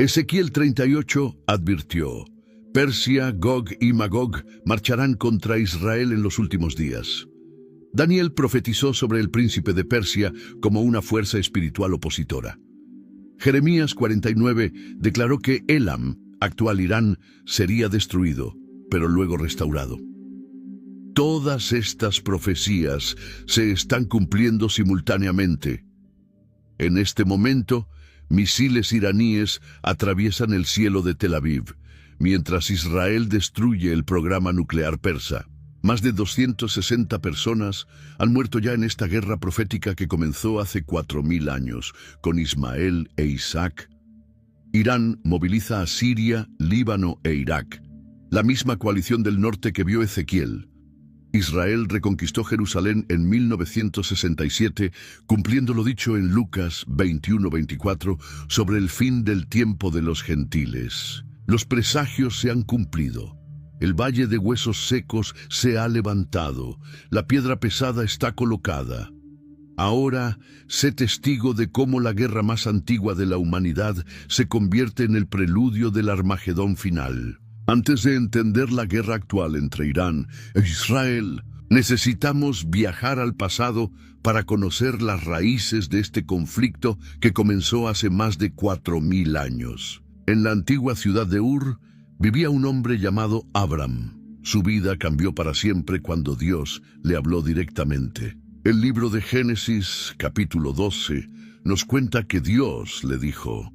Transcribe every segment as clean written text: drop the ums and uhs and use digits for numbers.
Ezequiel 38 advirtió: Persia, Gog y Magog marcharán contra Israel en los últimos días. Daniel profetizó sobre el príncipe de Persia como una fuerza espiritual opositora. Jeremías 49 declaró que Elam, actual Irán, sería destruido, pero luego restaurado. Todas estas profecías se están cumpliendo simultáneamente. En este momento, misiles iraníes atraviesan el cielo de Tel Aviv, mientras Israel destruye el programa nuclear persa. Más de 260 personas han muerto ya en esta guerra profética que comenzó hace 4000 años, con Ismael e Isaac. Irán moviliza a Siria, Líbano e Irak, la misma coalición del norte que vio Ezequiel. Israel reconquistó Jerusalén en 1967, cumpliendo lo dicho en Lucas 21:24 sobre el fin del tiempo de los gentiles. Los presagios se han cumplido. El valle de huesos secos se ha levantado, la piedra pesada está colocada. Ahora, sé testigo de cómo la guerra más antigua de la humanidad se convierte en el preludio del Armagedón final. Antes de entender la guerra actual entre Irán e Israel, necesitamos viajar al pasado para conocer las raíces de este conflicto que comenzó hace más de 4000 años. En la antigua ciudad de Ur, vivía un hombre llamado Abram. Su vida cambió para siempre cuando Dios le habló directamente. El libro de Génesis, capítulo 12, nos cuenta que Dios le dijo: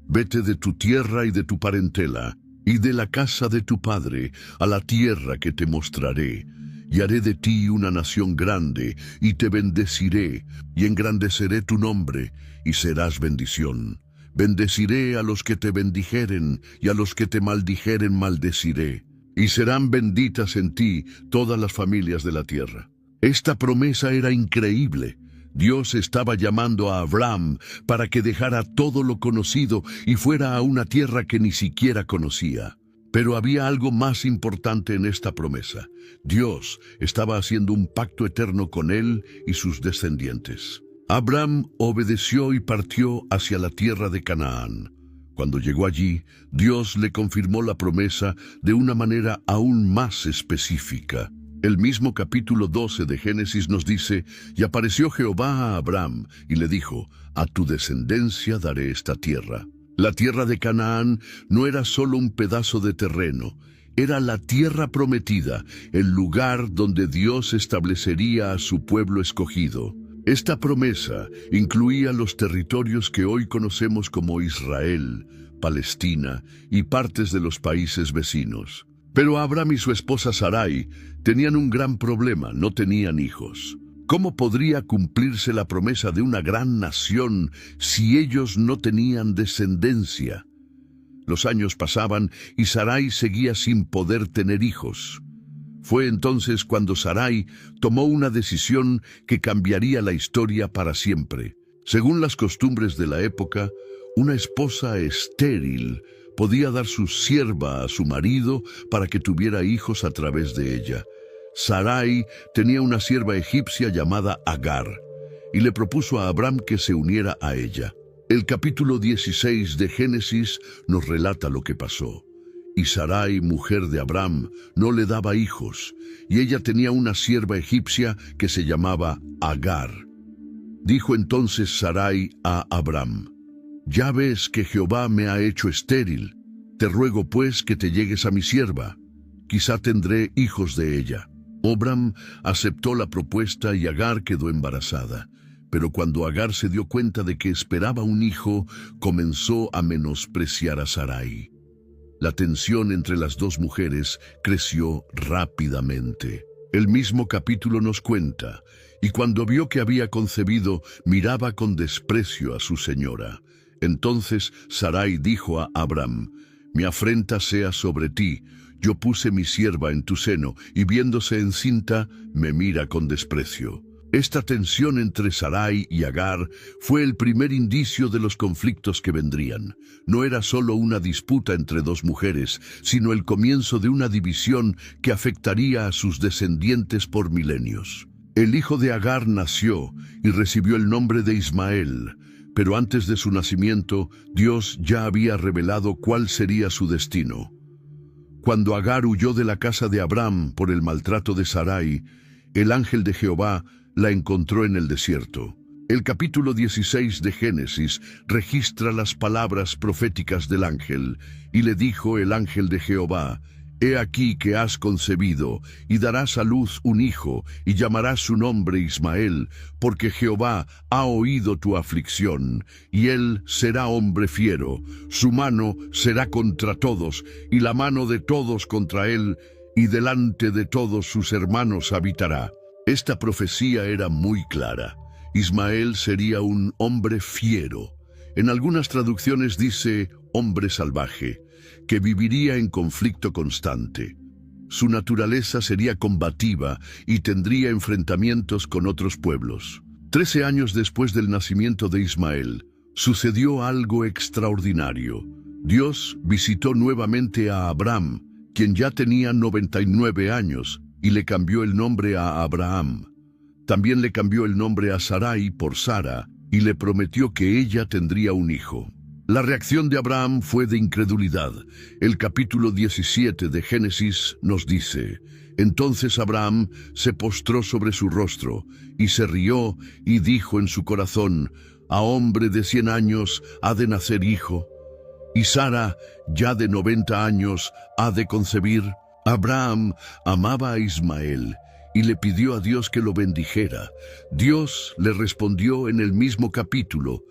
«Vete de tu tierra y de tu parentela, y de la casa de tu padre, a la tierra que te mostraré, y haré de ti una nación grande, y te bendeciré, y engrandeceré tu nombre, y serás bendición. Bendeciré a los que te bendijeren, y a los que te maldijeren maldeciré, y serán benditas en ti todas las familias de la tierra». Esta promesa era increíble. Dios estaba llamando a Abraham para que dejara todo lo conocido y fuera a una tierra que ni siquiera conocía. Pero había algo más importante en esta promesa. Dios estaba haciendo un pacto eterno con él y sus descendientes. Abraham obedeció y partió hacia la tierra de Canaán. Cuando llegó allí, Dios le confirmó la promesa de una manera aún más específica. El mismo capítulo 12 de Génesis nos dice: «Y apareció Jehová a Abraham, y le dijo: a tu descendencia daré esta tierra». La tierra de Canaán no era solo un pedazo de terreno, era la tierra prometida, el lugar donde Dios establecería a su pueblo escogido. Esta promesa incluía los territorios que hoy conocemos como Israel, Palestina y partes de los países vecinos. Pero Abraham y su esposa Sarai tenían un gran problema: no tenían hijos. ¿Cómo podría cumplirse la promesa de una gran nación si ellos no tenían descendencia? Los años pasaban y Sarai seguía sin poder tener hijos. Fue entonces cuando Sarai tomó una decisión que cambiaría la historia para siempre. Según las costumbres de la época, una esposa estéril podía dar su sierva a su marido para que tuviera hijos a través de ella. Sarai tenía una sierva egipcia llamada Agar, y le propuso a Abraham que se uniera a ella. El capítulo 16 de Génesis nos relata lo que pasó. Y Sarai, mujer de Abraham, no le daba hijos, y ella tenía una sierva egipcia que se llamaba Agar. Dijo entonces Sarai a Abraham: «Ya ves que Jehová me ha hecho estéril. Te ruego pues que te llegues a mi sierva. Quizá tendré hijos de ella». Abraham aceptó la propuesta y Agar quedó embarazada. Pero cuando Agar se dio cuenta de que esperaba un hijo, comenzó a menospreciar a Sarai. La tensión entre las dos mujeres creció rápidamente. El mismo capítulo nos cuenta: «Y cuando vio que había concebido, miraba con desprecio a su señora. Entonces Sarai dijo a Abraham: «Mi afrenta sea sobre ti. Yo puse mi sierva en tu seno, y viéndose encinta, me mira con desprecio». Esta tensión entre Sarai y Agar fue el primer indicio de los conflictos que vendrían. No era solo una disputa entre dos mujeres, sino el comienzo de una división que afectaría a sus descendientes por milenios. El hijo de Agar nació y recibió el nombre de Ismael, Pero antes de su nacimiento, Dios ya había revelado cuál sería su destino. Cuando Agar huyó de la casa de Abraham por el maltrato de Sarai, el ángel de Jehová la encontró en el desierto. El capítulo 16 de Génesis registra las palabras proféticas del ángel, y le dijo el ángel de Jehová: «He aquí que has concebido, y darás a luz un hijo, y llamarás su nombre Ismael, porque Jehová ha oído tu aflicción, y él será hombre fiero, su mano será contra todos, y la mano de todos contra él, y delante de todos sus hermanos habitará». Esta profecía era muy clara. Ismael sería un hombre fiero. En algunas traducciones dice hombre salvaje, que viviría en conflicto constante. Su naturaleza sería combativa y tendría enfrentamientos con otros pueblos. 13 años después del nacimiento de Ismael, sucedió algo extraordinario. Dios visitó nuevamente a Abraham, quien ya tenía 99 años, y le cambió el nombre a Abraham. También le cambió el nombre a Sarai por Sara, y le prometió que ella tendría un hijo. La reacción de Abraham fue de incredulidad. El capítulo 17 de Génesis nos dice: «Entonces Abraham se postró sobre su rostro, y se rió, y dijo en su corazón: ¿A hombre de 100 años ha de nacer hijo? Y Sara, ya de 90 años, ha de concebir». Abraham amaba a Ismael y le pidió a Dios que lo bendijera. Dios le respondió en el mismo capítulo: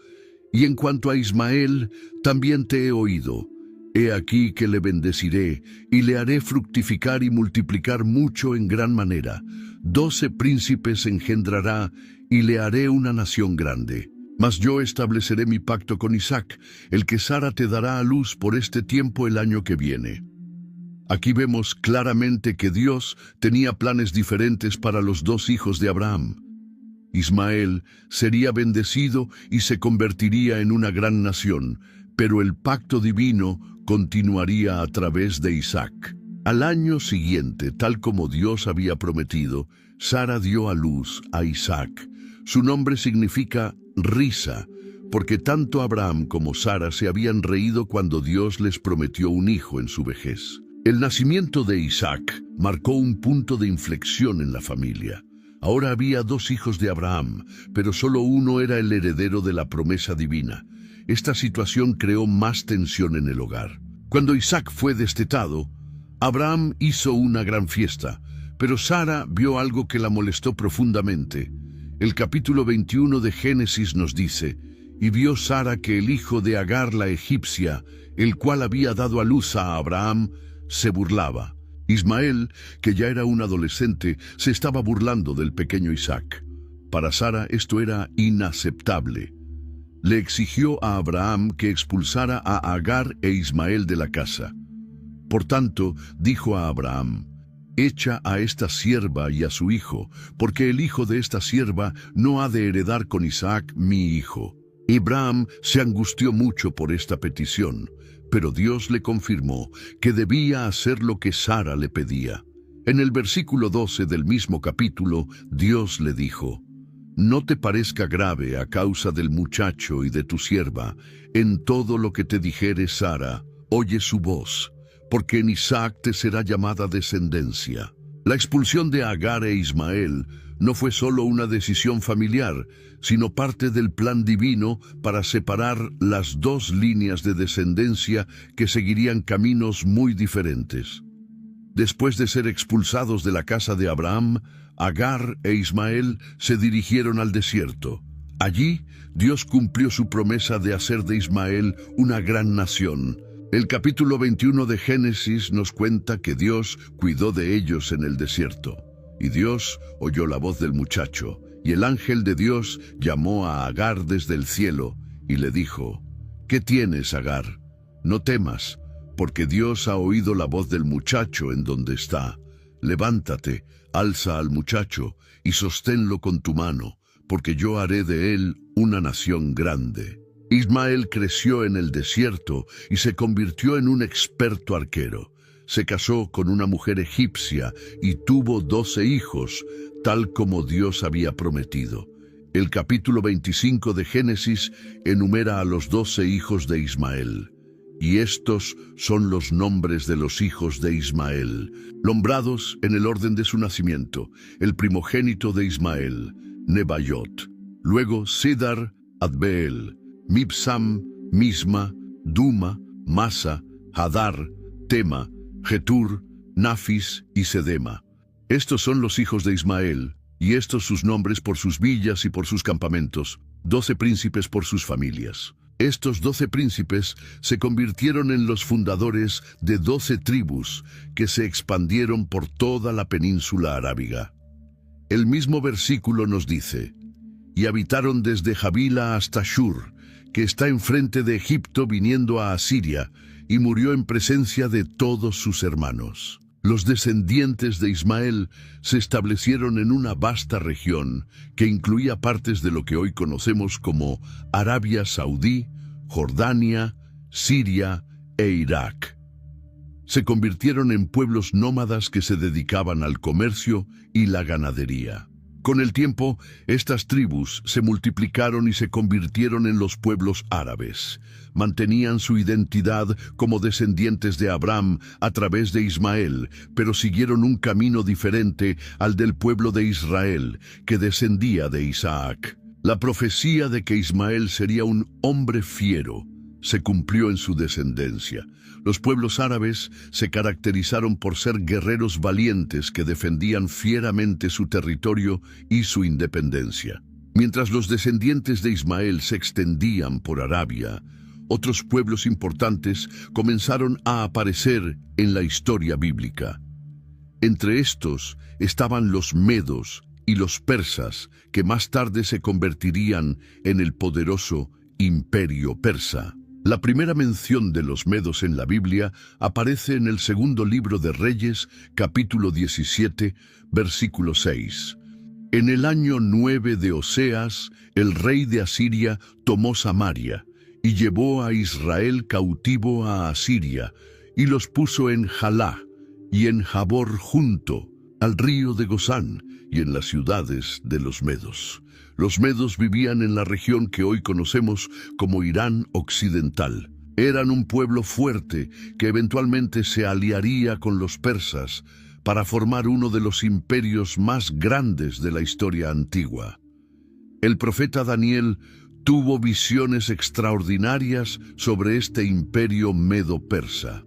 «Y en cuanto a Ismael, también te he oído. He aquí que le bendeciré, y le haré fructificar y multiplicar mucho en gran manera. 12 príncipes engendrará, y le haré una nación grande. Mas yo estableceré mi pacto con Isaac, el que Sara te dará a luz por este tiempo el año que viene». Aquí vemos claramente que Dios tenía planes diferentes para los dos hijos de Abraham. Ismael sería bendecido y se convertiría en una gran nación, pero el pacto divino continuaría a través de Isaac. Al año siguiente, tal como Dios había prometido, Sara dio a luz a Isaac. Su nombre significa risa, porque tanto Abraham como Sara se habían reído cuando Dios les prometió un hijo en su vejez. El nacimiento de Isaac marcó un punto de inflexión en la familia. Ahora había 2 hijos de Abraham, pero solo uno era el heredero de la promesa divina. Esta situación creó más tensión en el hogar. Cuando Isaac fue destetado, Abraham hizo una gran fiesta, pero Sara vio algo que la molestó profundamente. El capítulo 21 de Génesis nos dice: «Y vio Sara que el hijo de Agar la egipcia, el cual había dado a luz a Abraham, se burlaba». Ismael, que ya era un adolescente, se estaba burlando del pequeño Isaac. Para Sara esto era inaceptable. Le exigió a Abraham que expulsara a Agar e Ismael de la casa. Por tanto, dijo a Abraham: «Echa a esta sierva y a su hijo, porque el hijo de esta sierva no ha de heredar con Isaac mi hijo». Abraham se angustió mucho por esta petición, pero Dios le confirmó que debía hacer lo que Sara le pedía. En el versículo 12 del mismo capítulo, Dios le dijo: «No te parezca grave a causa del muchacho y de tu sierva. En todo lo que te dijere Sara, oye su voz, porque en Isaac te será llamada descendencia». La expulsión de Agar e Ismael no fue solo una decisión familiar, sino parte del plan divino para separar las 2 líneas de descendencia que seguirían caminos muy diferentes. Después de ser expulsados de la casa de Abraham, Agar e Ismael se dirigieron al desierto. Allí, Dios cumplió su promesa de hacer de Ismael una gran nación. El capítulo 21 de Génesis nos cuenta que Dios cuidó de ellos en el desierto. Y Dios oyó la voz del muchacho, y el ángel de Dios llamó a Agar desde el cielo, y le dijo: «¿Qué tienes, Agar? No temas, porque Dios ha oído la voz del muchacho en donde está. Levántate, alza al muchacho, y sosténlo con tu mano, porque yo haré de él una nación grande». Ismael creció en el desierto y se convirtió en un experto arquero. Se casó con una mujer egipcia y tuvo 12 hijos, tal como Dios había prometido. El capítulo 25 de Génesis enumera a los 12 hijos de Ismael. Y estos son los nombres de los hijos de Ismael, nombrados en el orden de su nacimiento. El primogénito de Ismael, Nebaiot. Luego Sidar, Adbeel, Mibsam, Misma, Duma, Masa, Hadar, Tema, Getur, Nafis y Sedema. Estos son los hijos de Ismael, y estos sus nombres por sus villas y por sus campamentos, 12 príncipes por sus familias. Estos 12 príncipes se convirtieron en los fundadores de 12 tribus que se expandieron por toda la península arábiga. El mismo versículo nos dice: y habitaron desde Javila hasta Shur, que está enfrente de Egipto viniendo a Asiria, y murió en presencia de todos sus hermanos. Los descendientes de Ismael se establecieron en una vasta región que incluía partes de lo que hoy conocemos como Arabia Saudí, Jordania, Siria e Irak. Se convirtieron en pueblos nómadas que se dedicaban al comercio y la ganadería. Con el tiempo, estas tribus se multiplicaron y se convirtieron en los pueblos árabes. Mantenían su identidad como descendientes de Abraham a través de Ismael, pero siguieron un camino diferente al del pueblo de Israel, que descendía de Isaac. La profecía de que Ismael sería un hombre fiero se cumplió en su descendencia. Los pueblos árabes se caracterizaron por ser guerreros valientes que defendían fieramente su territorio y su independencia. Mientras los descendientes de Ismael se extendían por Arabia, otros pueblos importantes comenzaron a aparecer en la historia bíblica. Entre estos estaban los medos y los persas, que más tarde se convertirían en el poderoso Imperio Persa. La primera mención de los medos en la Biblia aparece en el segundo libro de Reyes, capítulo 17, versículo 6. En el año 9 de Oseas, el rey de Asiria tomó Samaria y llevó a Israel cautivo a Asiria y los puso en Jalá y en Jabor junto al río de Gozán y en las ciudades de los medos. Los medos vivían en la región que hoy conocemos como Irán Occidental. Eran un pueblo fuerte que eventualmente se aliaría con los persas para formar uno de los imperios más grandes de la historia antigua. El profeta Daniel tuvo visiones extraordinarias sobre este imperio medo-persa.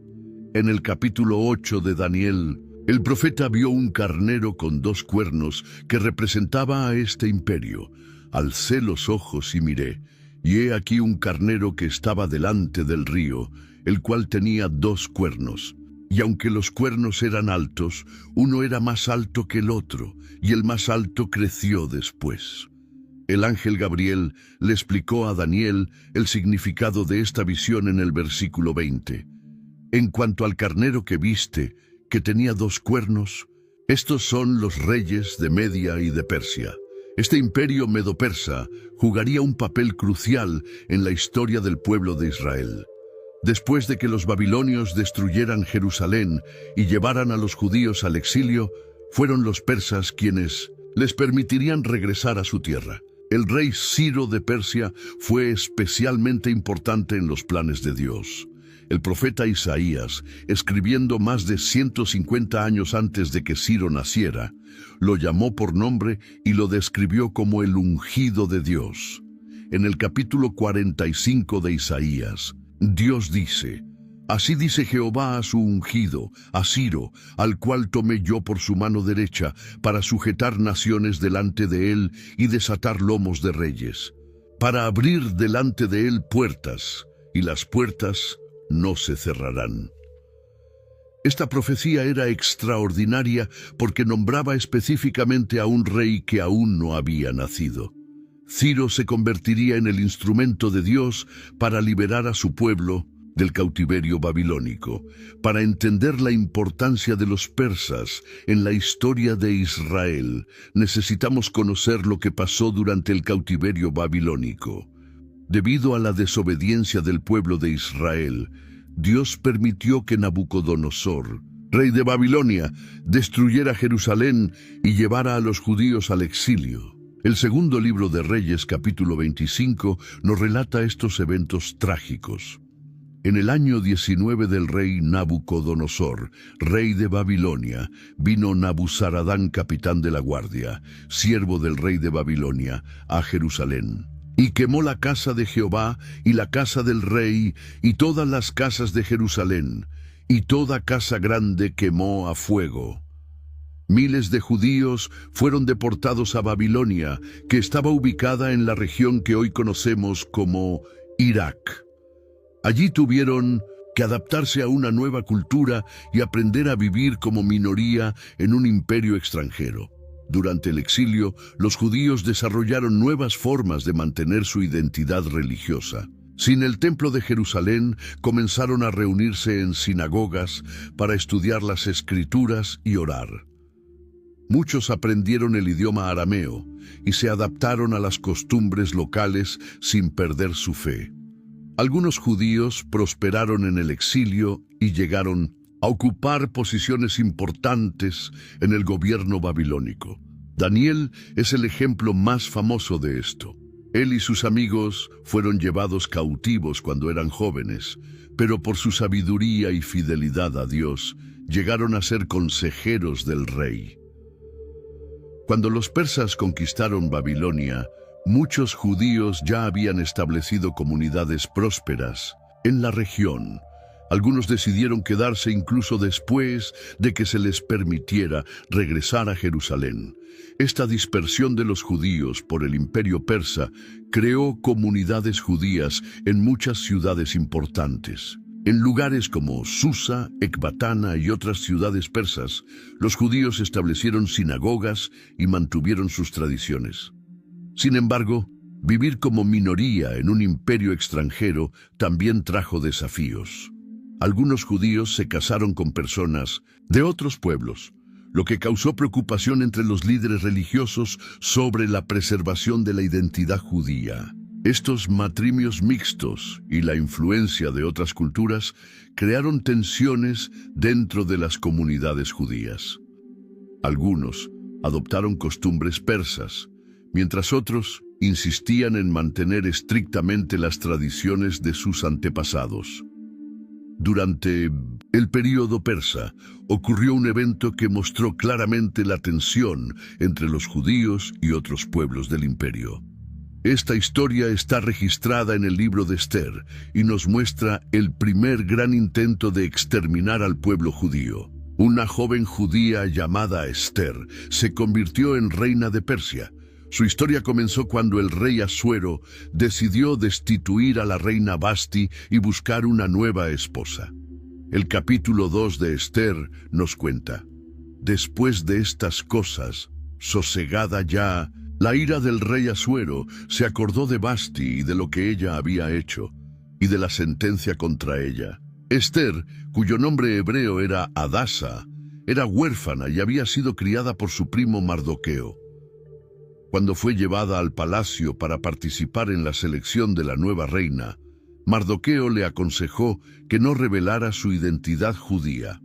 En el capítulo 8 de Daniel, el profeta vio un carnero con 2 cuernos que representaba a este imperio. Alcé los ojos y miré, y he aquí un carnero que estaba delante del río, el cual tenía 2 cuernos. Y aunque los cuernos eran altos, uno era más alto que el otro, y el más alto creció después. El ángel Gabriel le explicó a Daniel el significado de esta visión en el versículo 20. En cuanto al carnero que viste, que tenía 2 cuernos, estos son los reyes de Media y de Persia. Este imperio medo-persa jugaría un papel crucial en la historia del pueblo de Israel. Después de que los babilonios destruyeran Jerusalén y llevaran a los judíos al exilio, fueron los persas quienes les permitirían regresar a su tierra. El rey Ciro de Persia fue especialmente importante en los planes de Dios. El profeta Isaías, escribiendo más de 150 años antes de que Ciro naciera, lo llamó por nombre y lo describió como el ungido de Dios. En el capítulo 45 de Isaías, Dios dice: Así dice Jehová a su ungido, a Ciro, al cual tomé yo por su mano derecha, para sujetar naciones delante de él y desatar lomos de reyes, para abrir delante de él puertas, y las puertas no se cerrarán. Esta profecía era extraordinaria porque nombraba específicamente a un rey que aún no había nacido. Ciro se convertiría en el instrumento de Dios para liberar a su pueblo del cautiverio babilónico. Para entender la importancia de los persas en la historia de Israel, necesitamos conocer lo que pasó durante el cautiverio babilónico. Debido a la desobediencia del pueblo de Israel, Dios permitió que Nabucodonosor, rey de Babilonia, destruyera Jerusalén y llevara a los judíos al exilio. El segundo libro de Reyes, capítulo 25, nos relata estos eventos trágicos. En el año 19 del rey Nabucodonosor, rey de Babilonia, vino Nabuzaradán, capitán de la guardia, siervo del rey de Babilonia, a Jerusalén. Y quemó la casa de Jehová y la casa del rey y todas las casas de Jerusalén, y toda casa grande quemó a fuego. Miles de judíos fueron deportados a Babilonia, que estaba ubicada en la región que hoy conocemos como Irak. Allí tuvieron que adaptarse a una nueva cultura y aprender a vivir como minoría en un imperio extranjero. Durante el exilio, los judíos desarrollaron nuevas formas de mantener su identidad religiosa. Sin el Templo de Jerusalén, comenzaron a reunirse en sinagogas para estudiar las Escrituras y orar. Muchos aprendieron el idioma arameo y se adaptaron a las costumbres locales sin perder su fe. Algunos judíos prosperaron en el exilio y llegaron a ocupar posiciones importantes en el gobierno babilónico. Daniel es el ejemplo más famoso de esto. Él y sus amigos fueron llevados cautivos cuando eran jóvenes, pero por su sabiduría y fidelidad a Dios, llegaron a ser consejeros del rey. Cuando los persas conquistaron Babilonia, muchos judíos ya habían establecido comunidades prósperas en la región. Algunos decidieron quedarse incluso después de que se les permitiera regresar a Jerusalén. Esta dispersión de los judíos por el imperio persa creó comunidades judías en muchas ciudades importantes. En lugares como Susa, Ecbatana y otras ciudades persas, los judíos establecieron sinagogas y mantuvieron sus tradiciones. Sin embargo, vivir como minoría en un imperio extranjero también trajo desafíos. Algunos judíos se casaron con personas de otros pueblos, lo que causó preocupación entre los líderes religiosos sobre la preservación de la identidad judía. Estos matrimonios mixtos y la influencia de otras culturas crearon tensiones dentro de las comunidades judías. Algunos adoptaron costumbres persas, mientras otros insistían en mantener estrictamente las tradiciones de sus antepasados. Durante el período persa, ocurrió un evento que mostró claramente la tensión entre los judíos y otros pueblos del imperio. Esta historia está registrada en el libro de Esther y nos muestra el primer gran intento de exterminar al pueblo judío. Una joven judía llamada Esther se convirtió en reina de Persia. Su historia comenzó cuando el rey Asuero decidió destituir a la reina Vasti y buscar una nueva esposa. El capítulo 2 de Esther nos cuenta: después de estas cosas, sosegada ya, la ira del rey Asuero se acordó de Vasti y de lo que ella había hecho, y de la sentencia contra ella. Esther, cuyo nombre hebreo era Hadasa, era huérfana y había sido criada por su primo Mardoqueo. Cuando fue llevada al palacio para participar en la selección de la nueva reina, Mardoqueo le aconsejó que no revelara su identidad judía.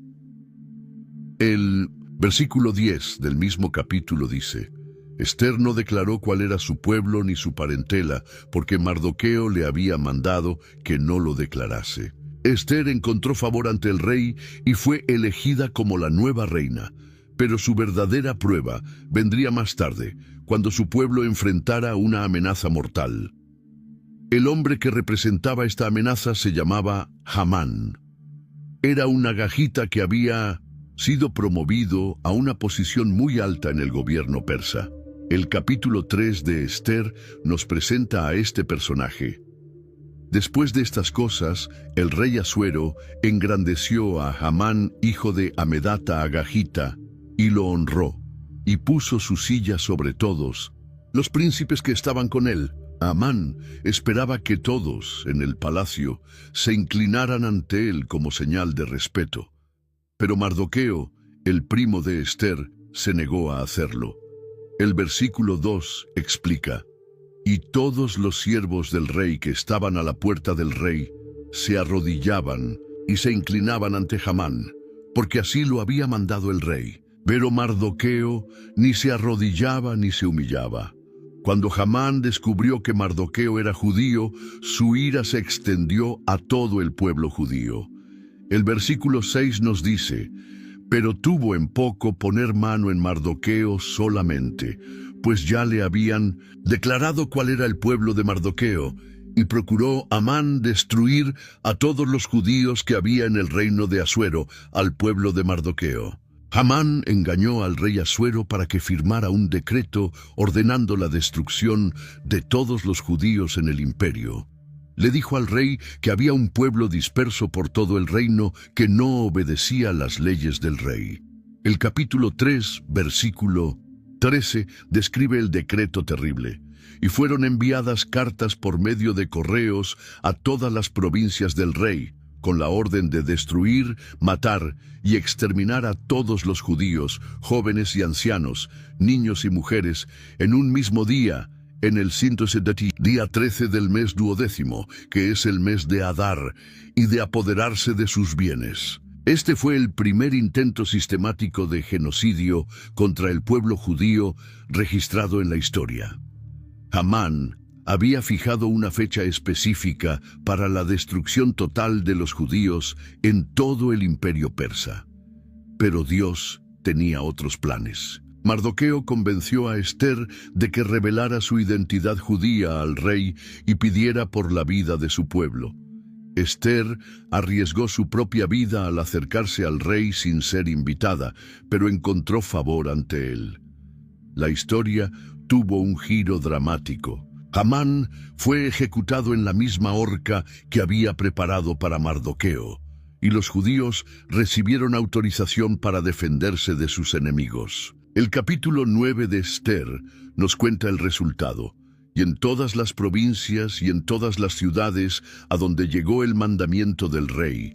El versículo 10 del mismo capítulo dice: Esther no declaró cuál era su pueblo ni su parentela, porque Mardoqueo le había mandado que no lo declarase. Esther encontró favor ante el rey y fue elegida como la nueva reina, pero su verdadera prueba vendría más tarde, cuando su pueblo enfrentara una amenaza mortal. El hombre que representaba esta amenaza se llamaba Hamán. Era un agagita que había sido promovido a una posición muy alta en el gobierno persa. El capítulo 3 de Esther nos presenta a este personaje. Después de estas cosas, el rey Asuero engrandeció a Hamán, hijo de Amedata Agagita, y lo honró, y puso su silla sobre todos los príncipes que estaban con él. Amán esperaba que todos en el palacio se inclinaran ante él como señal de respeto. Pero Mardoqueo, el primo de Esther, se negó a hacerlo. El versículo 2 explica: y todos los siervos del rey que estaban a la puerta del rey se arrodillaban y se inclinaban ante Hamán, porque así lo había mandado el rey. Pero Mardoqueo ni se arrodillaba ni se humillaba. Cuando Hamán descubrió que Mardoqueo era judío, su ira se extendió a todo el pueblo judío. El versículo 6 nos dice: pero tuvo en poco poner mano en Mardoqueo solamente, pues ya le habían declarado cuál era el pueblo de Mardoqueo, y procuró Amán destruir a todos los judíos que había en el reino de Asuero, al pueblo de Mardoqueo. Amán engañó al rey Asuero para que firmara un decreto ordenando la destrucción de todos los judíos en el imperio. Le dijo al rey que había un pueblo disperso por todo el reino que no obedecía las leyes del rey. El capítulo 3, versículo 13, describe el decreto terrible. Y fueron enviadas cartas por medio de correos a todas las provincias del rey, con la orden de destruir, matar y exterminar a todos los judíos, jóvenes y ancianos, niños y mujeres, en un mismo día, en el día 13 del mes 12, que es el mes de Adar, y de apoderarse de sus bienes. Este fue el primer intento sistemático de genocidio contra el pueblo judío registrado en la historia. Amán había fijado una fecha específica para la destrucción total de los judíos en todo el imperio persa. Pero Dios tenía otros planes. Mardoqueo convenció a Ester de que revelara su identidad judía al rey y pidiera por la vida de su pueblo. Ester arriesgó su propia vida al acercarse al rey sin ser invitada, pero encontró favor ante él. La historia tuvo un giro dramático. Amán fue ejecutado en la misma horca que había preparado para Mardoqueo, y los judíos recibieron autorización para defenderse de sus enemigos. El capítulo 9 de Ester nos cuenta el resultado. Y en todas las provincias y en todas las ciudades a donde llegó el mandamiento del rey,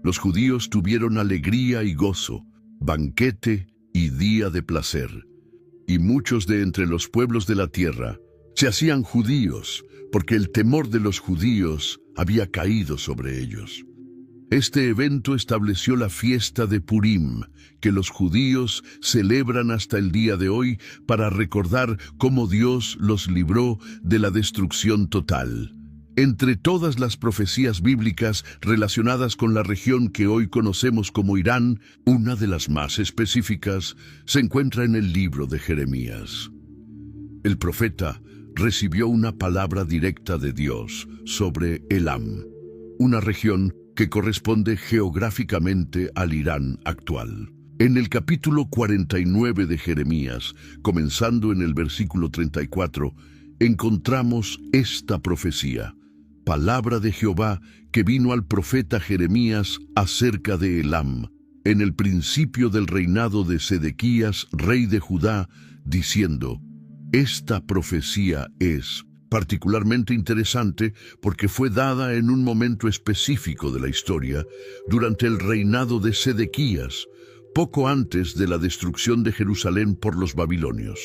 los judíos tuvieron alegría y gozo, banquete y día de placer. Y muchos de entre los pueblos de la tierra se hacían judíos, porque el temor de los judíos había caído sobre ellos. Este evento estableció la fiesta de Purim, que los judíos celebran hasta el día de hoy para recordar cómo Dios los libró de la destrucción total. Entre todas las profecías bíblicas relacionadas con la región que hoy conocemos como Irán, una de las más específicas se encuentra en el libro de Jeremías. El profeta recibió una palabra directa de Dios sobre Elam, una región que corresponde geográficamente al Irán actual. En el capítulo 49 de Jeremías, comenzando en el versículo 34, encontramos esta profecía, palabra de Jehová que vino al profeta Jeremías acerca de Elam, en el principio del reinado de Sedequías, rey de Judá, diciendo: esta profecía es particularmente interesante porque fue dada en un momento específico de la historia, durante el reinado de Sedequías, poco antes de la destrucción de Jerusalén por los babilonios.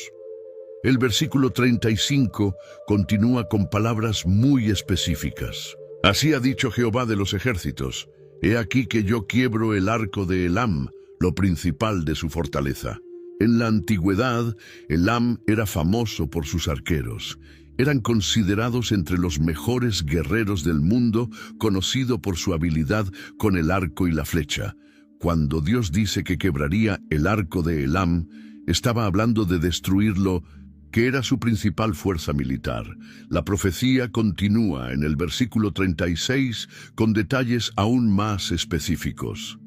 El versículo 35 continúa con palabras muy específicas. Así ha dicho Jehová de los ejércitos: he aquí que yo quiebro el arco de Elam, lo principal de su fortaleza. En la antigüedad, Elam era famoso por sus arqueros. Eran considerados entre los mejores guerreros del mundo, conocido por su habilidad con el arco y la flecha. Cuando Dios dice que quebraría el arco de Elam, estaba hablando de destruirlo, que era su principal fuerza militar. La profecía continúa en el versículo 36 con detalles aún más específicos.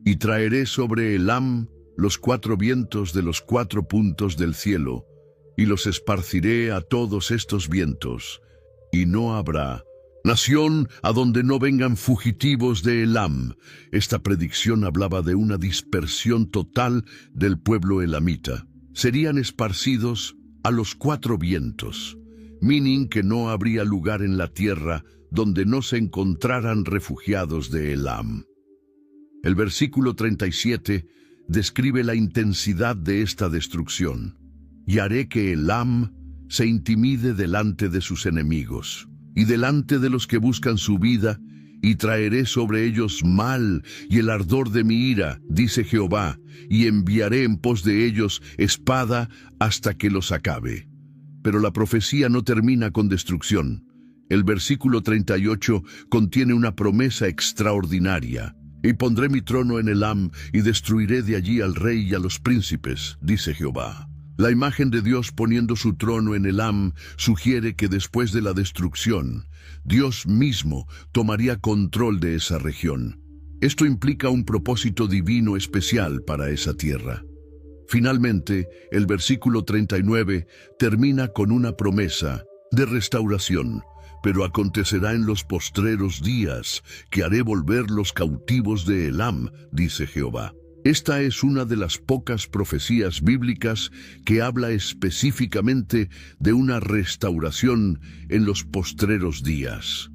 Y traeré sobre Elam los 4 vientos de los 4 puntos del cielo, y los esparciré a todos estos vientos, y no habrá nación a donde no vengan fugitivos de Elam. Esta predicción hablaba de una dispersión total del pueblo elamita. Serían esparcidos a los 4 vientos, meaning que no habría lugar en la tierra donde no se encontraran refugiados de Elam. El versículo 37 describe la intensidad de esta destrucción. Y haré que Elam se intimide delante de sus enemigos, y delante de los que buscan su vida, y traeré sobre ellos mal y el ardor de mi ira, dice Jehová, y enviaré en pos de ellos espada hasta que los acabe. Pero la profecía no termina con destrucción. El versículo 38 contiene una promesa extraordinaria. «Y pondré mi trono en Elam, y destruiré de allí al rey y a los príncipes», dice Jehová. La imagen de Dios poniendo su trono en Elam sugiere que después de la destrucción, Dios mismo tomaría control de esa región. Esto implica un propósito divino especial para esa tierra. Finalmente, el versículo 39 termina con una promesa de restauración. «Pero acontecerá en los postreros días que haré volver los cautivos de Elam», dice Jehová. Esta es una de las pocas profecías bíblicas que habla específicamente de una restauración en los postreros días.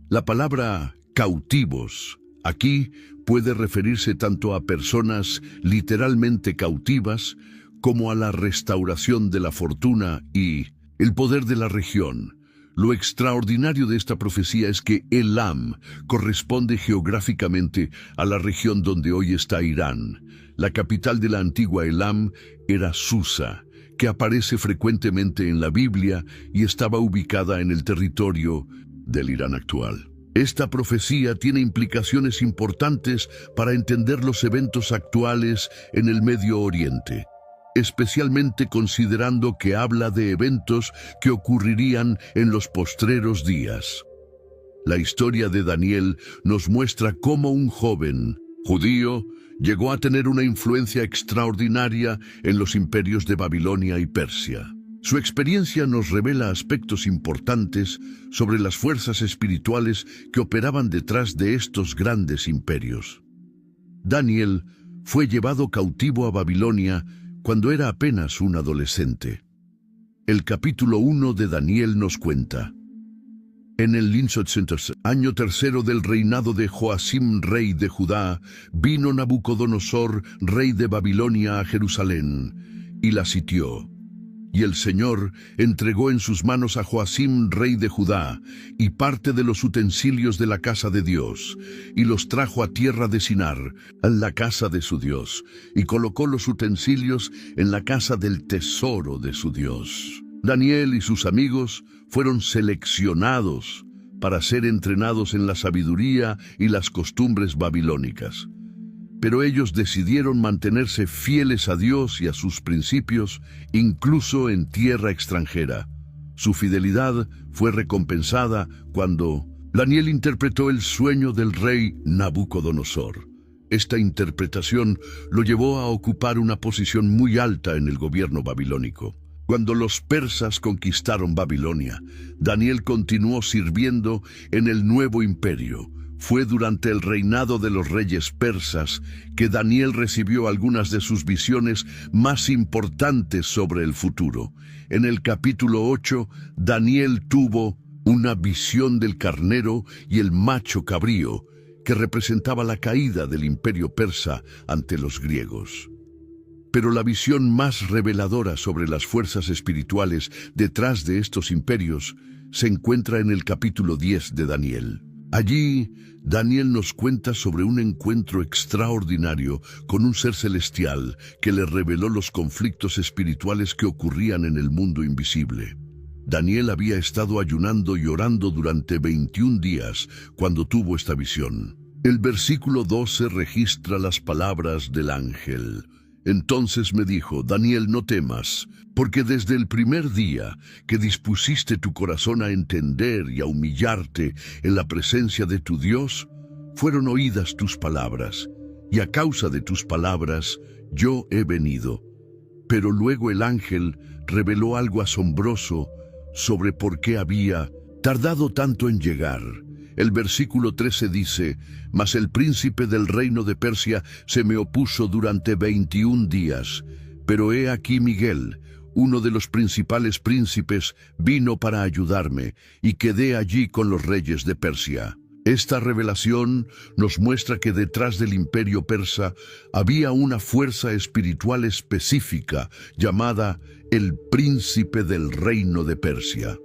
La palabra cautivos aquí puede referirse tanto a personas literalmente cautivas como a la restauración de la fortuna y el poder de la región. Lo extraordinario de esta profecía es que Elam corresponde geográficamente a la región donde hoy está Irán. La capital de la antigua Elam era Susa, que aparece frecuentemente en la Biblia y estaba ubicada en el territorio del Irán actual. Esta profecía tiene implicaciones importantes para entender los eventos actuales en el Medio Oriente, especialmente considerando que habla de eventos que ocurrirían en los postreros días. La historia de Daniel nos muestra cómo un joven judío llegó a tener una influencia extraordinaria en los imperios de Babilonia y Persia. Su experiencia nos revela aspectos importantes sobre las fuerzas espirituales que operaban detrás de estos grandes imperios. Daniel fue llevado cautivo a Babilonia cuando era apenas un adolescente. El capítulo 1 de Daniel nos cuenta: en el año tercero del reinado de Joacim, rey de Judá, vino Nabucodonosor, rey de Babilonia, a Jerusalén, y la sitió. Y el Señor entregó en sus manos a Joacim, rey de Judá, y parte de los utensilios de la casa de Dios, y los trajo a tierra de Sinar, a la casa de su Dios, y colocó los utensilios en la casa del tesoro de su Dios. Daniel y sus amigos fueron seleccionados para ser entrenados en la sabiduría y las costumbres babilónicas. Pero ellos decidieron mantenerse fieles a Dios y a sus principios, incluso en tierra extranjera. Su fidelidad fue recompensada cuando Daniel interpretó el sueño del rey Nabucodonosor. Esta interpretación lo llevó a ocupar una posición muy alta en el gobierno babilónico. Cuando los persas conquistaron Babilonia, Daniel continuó sirviendo en el nuevo imperio. Fue durante el reinado de los reyes persas que Daniel recibió algunas de sus visiones más importantes sobre el futuro. En el capítulo 8, Daniel tuvo una visión del carnero y el macho cabrío, que representaba la caída del imperio persa ante los griegos. Pero la visión más reveladora sobre las fuerzas espirituales detrás de estos imperios se encuentra en el capítulo 10 de Daniel. Allí, Daniel nos cuenta sobre un encuentro extraordinario con un ser celestial que le reveló los conflictos espirituales que ocurrían en el mundo invisible. Daniel había estado ayunando y orando durante 21 días cuando tuvo esta visión. El versículo 12 registra las palabras del ángel. Entonces me dijo: Daniel, no temas, porque desde el primer día que dispusiste tu corazón a entender y a humillarte en la presencia de tu Dios, fueron oídas tus palabras, y a causa de tus palabras yo he venido. Pero luego el ángel reveló algo asombroso sobre por qué había tardado tanto en llegar. El versículo 13 dice: Mas el príncipe del reino de Persia se me opuso durante 21 días, pero he aquí Miguel, uno de los principales príncipes, vino para ayudarme, y quedé allí con los reyes de Persia. Esta revelación nos muestra que detrás del imperio persa había una fuerza espiritual específica llamada el príncipe del reino de Persia.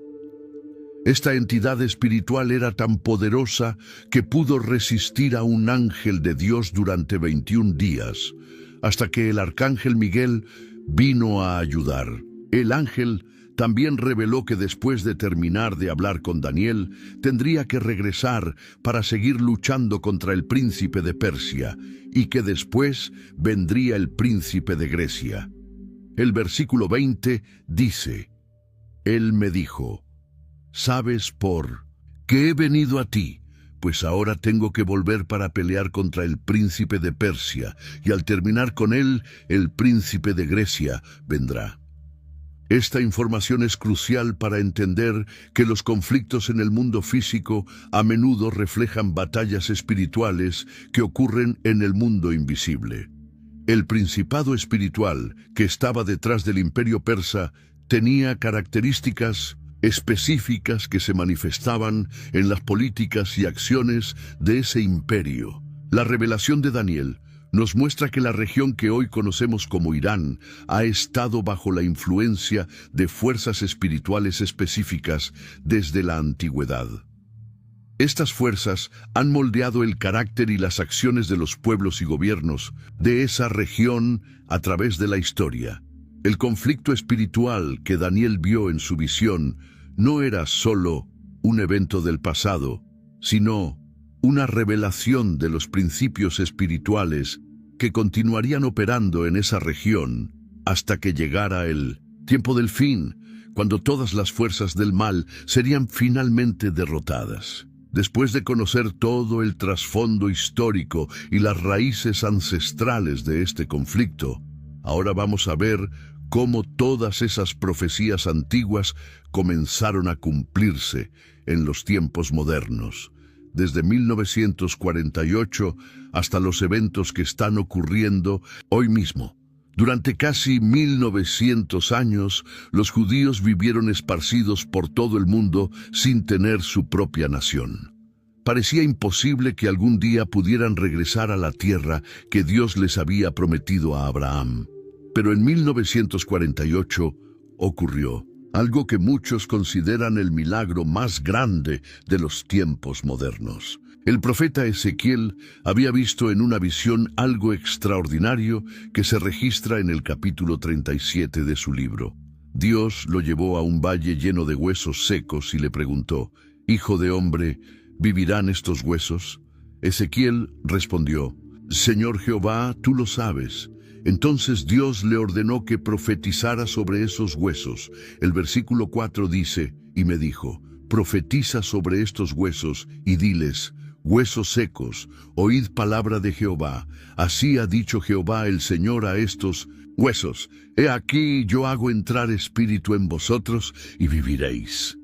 Esta entidad espiritual era tan poderosa que pudo resistir a un ángel de Dios durante 21 días, hasta que el arcángel Miguel vino a ayudar. El ángel También reveló que después de terminar de hablar con Daniel, tendría que regresar para seguir luchando contra el príncipe de Persia, y que después vendría el príncipe de Grecia. El versículo 20 dice: Él me dijo: ¿sabes por qué he venido a ti? Pues ahora tengo que volver para pelear contra el príncipe de Persia, y al terminar con él, el príncipe de Grecia vendrá. Esta información es crucial para entender que los conflictos en el mundo físico a menudo reflejan batallas espirituales que ocurren en el mundo invisible. El principado espiritual que estaba detrás del imperio persa tenía características específicas que se manifestaban en las políticas y acciones de ese imperio. La revelación de Daniel nos muestra que la región que hoy conocemos como Irán ha estado bajo la influencia de fuerzas espirituales específicas desde la antigüedad. Estas fuerzas han moldeado el carácter y las acciones de los pueblos y gobiernos de esa región a través de la historia. El conflicto espiritual que Daniel vio en su visión no era solo un evento del pasado, sino una revelación de los principios espirituales que continuarían operando en esa región hasta que llegara el tiempo del fin, cuando todas las fuerzas del mal serían finalmente derrotadas. Después de conocer todo el trasfondo histórico y las raíces ancestrales de este conflicto, ahora vamos a ver cómo todas esas profecías antiguas comenzaron a cumplirse en los tiempos modernos, desde 1948 hasta los eventos que están ocurriendo hoy mismo. Durante casi 1900 años, los judíos vivieron esparcidos por todo el mundo sin tener su propia nación. Parecía imposible que algún día pudieran regresar a la tierra que Dios les había prometido a Abraham. Pero en 1948 ocurrió algo que muchos consideran el milagro más grande de los tiempos modernos. El profeta Ezequiel había visto en una visión algo extraordinario que se registra en el capítulo 37 de su libro. Dios lo llevó a un valle lleno de huesos secos y le preguntó: «Hijo de hombre, ¿vivirán estos huesos?». Ezequiel respondió: «Señor Jehová, tú lo sabes». Entonces Dios le ordenó que profetizara sobre esos huesos. El versículo 4 dice: «Y me dijo: profetiza sobre estos huesos y diles: huesos secos, oíd palabra de Jehová. Así ha dicho Jehová el Señor a estos huesos: he aquí yo hago entrar espíritu en vosotros y viviréis».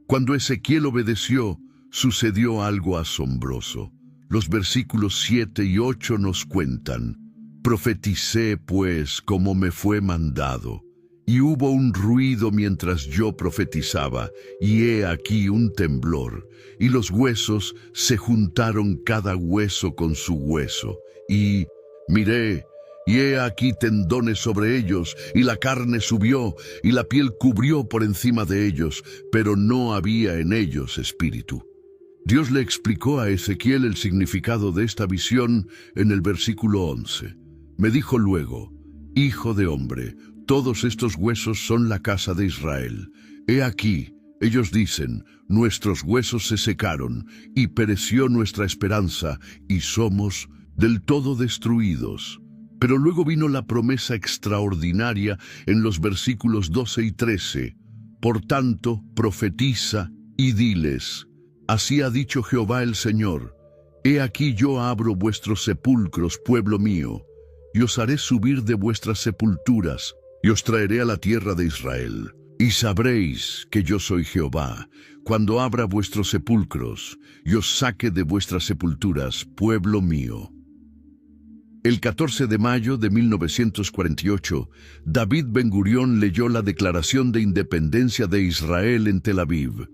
Cuando Ezequiel obedeció, sucedió algo asombroso. Los versículos 7 y 8 nos cuentan: «Profeticé, pues, como me fue mandado, y hubo un ruido mientras yo profetizaba, y he aquí un temblor, y los huesos se juntaron cada hueso con su hueso, y miré, y he aquí tendones sobre ellos, y la carne subió, y la piel cubrió por encima de ellos, pero no había en ellos espíritu». Dios le explicó a Ezequiel el significado de esta visión en el versículo 11. Me dijo luego: «Hijo de hombre, todos estos huesos son la casa de Israel. He aquí, ellos dicen: nuestros huesos se secaron, y pereció nuestra esperanza, y somos del todo destruidos». Pero luego vino la promesa extraordinaria en los versículos 12 y 13. «Por tanto, profetiza y diles: así ha dicho Jehová el Señor: he aquí yo abro vuestros sepulcros, pueblo mío, y os haré subir de vuestras sepulturas, y os traeré a la tierra de Israel. Y sabréis que yo soy Jehová, cuando abra vuestros sepulcros, y os saque de vuestras sepulturas, pueblo mío». El 14 de mayo de 1948, David Ben-Gurión leyó la Declaración de Independencia de Israel en Tel Aviv.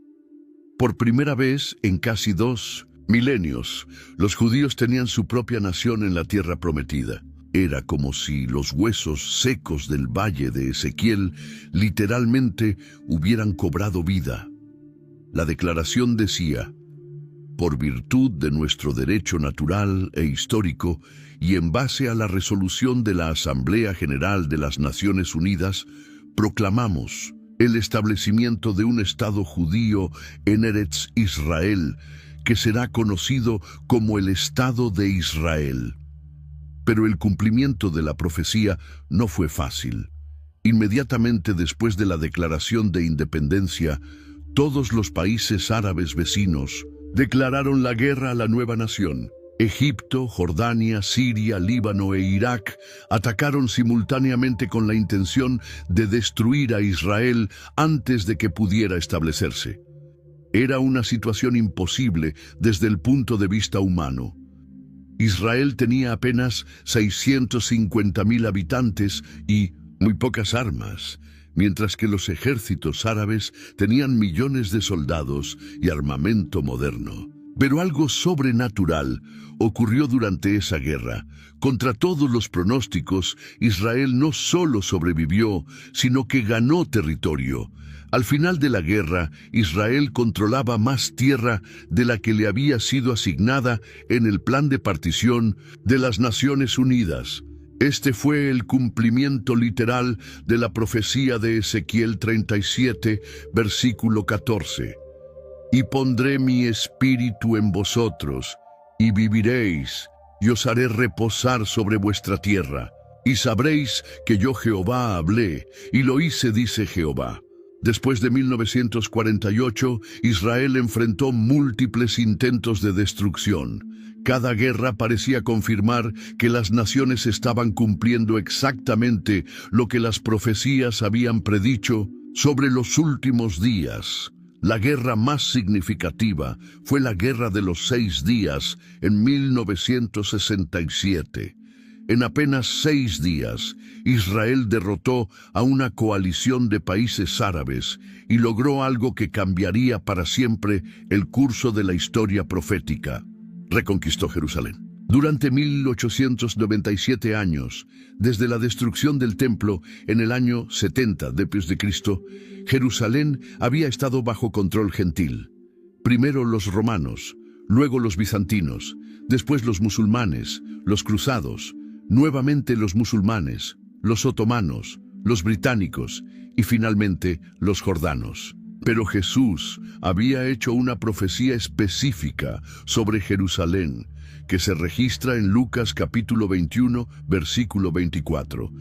Por primera vez en casi 2 milenios, los judíos tenían su propia nación en la tierra prometida. Era como si los huesos secos del valle de Ezequiel literalmente hubieran cobrado vida. La declaración decía: «Por virtud de nuestro derecho natural e histórico, y en base a la resolución de la Asamblea General de las Naciones Unidas, proclamamos: el establecimiento de un Estado judío en Eretz Israel, que será conocido como el Estado de Israel. Pero el cumplimiento de la profecía no fue fácil. Inmediatamente después de la declaración de independencia, todos los países árabes vecinos declararon la guerra a la nueva nación. Egipto, Jordania, Siria, Líbano e Irak atacaron simultáneamente con la intención de destruir a Israel antes de que pudiera establecerse. Era una situación imposible desde el punto de vista humano. Israel tenía apenas 650.000 habitantes y muy pocas armas, mientras que los ejércitos árabes tenían millones de soldados y armamento moderno. Pero algo sobrenatural ocurrió durante esa guerra. Contra todos los pronósticos, Israel no solo sobrevivió, sino que ganó territorio. Al final de la guerra, Israel controlaba más tierra de la que le había sido asignada en el plan de partición de las Naciones Unidas. Este fue el cumplimiento literal de la profecía de Ezequiel 37, versículo 14. Y pondré mi espíritu en vosotros, y viviréis, y os haré reposar sobre vuestra tierra. Y sabréis que yo Jehová hablé, y lo hice, dice Jehová. Después de 1948, Israel enfrentó múltiples intentos de destrucción. Cada guerra parecía confirmar que las naciones estaban cumpliendo exactamente lo que las profecías habían predicho sobre los últimos días. La guerra más significativa fue la Guerra de los 6 días en 1967. En apenas 6 días, Israel derrotó a una coalición de países árabes y logró algo que cambiaría para siempre el curso de la historia profética. Reconquistó Jerusalén. Durante 1897 años, desde la destrucción del templo en el año 70 d.C., Jerusalén había estado bajo control gentil. Primero los romanos, luego los bizantinos, después los musulmanes, los cruzados, nuevamente los musulmanes, los otomanos, los británicos y finalmente los jordanos. Pero Jesús había hecho una profecía específica sobre Jerusalén, que se registra en Lucas capítulo 21, versículo 24.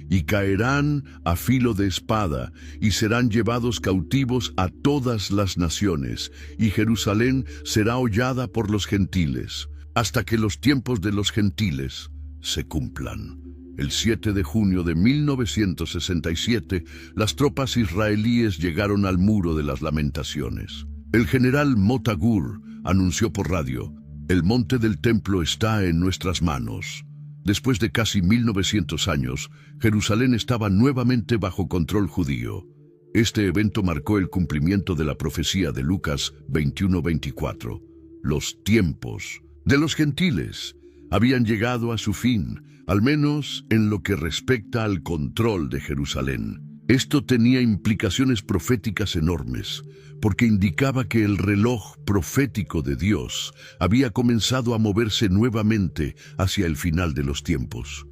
Y caerán a filo de espada, y serán llevados cautivos a todas las naciones, y Jerusalén será hollada por los gentiles, hasta que los tiempos de los gentiles se cumplan. El 7 de junio de 1967, las tropas israelíes llegaron al Muro de las Lamentaciones. El general Mota Gur anunció por radio: «El monte del templo está en nuestras manos». Después de casi 1900 años, Jerusalén estaba nuevamente bajo control judío. Este evento marcó el cumplimiento de la profecía de Lucas 21:24. Los tiempos de los gentiles habían llegado a su fin, al menos en lo que respecta al control de Jerusalén. Esto tenía implicaciones proféticas enormes, porque indicaba que el reloj profético de Dios había comenzado a moverse nuevamente hacia el final de los tiempos.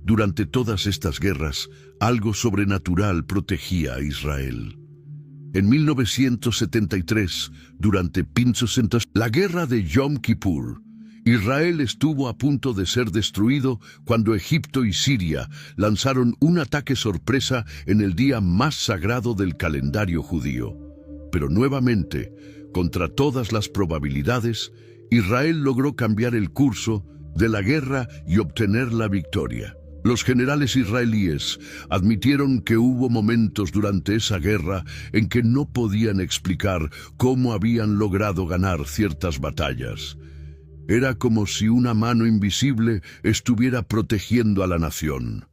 Durante todas estas guerras, algo sobrenatural protegía a Israel. En 1973, durante la guerra de Yom Kippur, Israel estuvo a punto de ser destruido cuando Egipto y Siria lanzaron un ataque sorpresa en el día más sagrado del calendario judío. Pero nuevamente, contra todas las probabilidades, Israel logró cambiar el curso de la guerra y obtener la victoria. Los generales israelíes admitieron que hubo momentos durante esa guerra en que no podían explicar cómo habían logrado ganar ciertas batallas. Era como si una mano invisible estuviera protegiendo a la nación.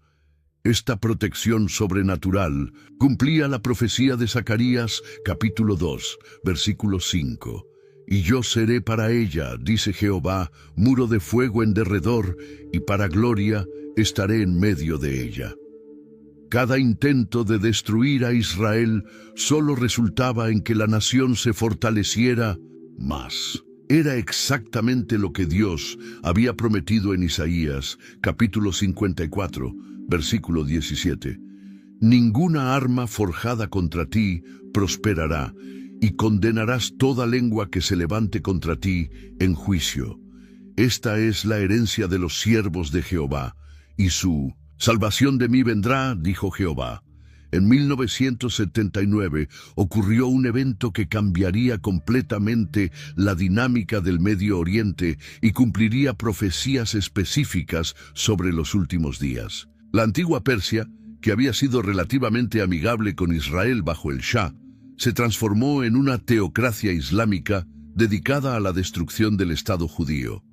Esta protección sobrenatural cumplía la profecía de Zacarías, capítulo 2, versículo 5. «Y yo seré para ella, dice Jehová, muro de fuego en derredor, y para gloria estaré en medio de ella». Cada intento de destruir a Israel solo resultaba en que la nación se fortaleciera más. Era exactamente lo que Dios había prometido en Isaías, capítulo 54, versículo 17. Ninguna arma forjada contra ti prosperará, y condenarás toda lengua que se levante contra ti en juicio. Esta es la herencia de los siervos de Jehová, y su salvación de mí vendrá, dijo Jehová. En 1979 ocurrió un evento que cambiaría completamente la dinámica del Medio Oriente y cumpliría profecías específicas sobre los últimos días. La antigua Persia, que había sido relativamente amigable con Israel bajo el Shah, se transformó en una teocracia islámica dedicada a la destrucción del Estado judío.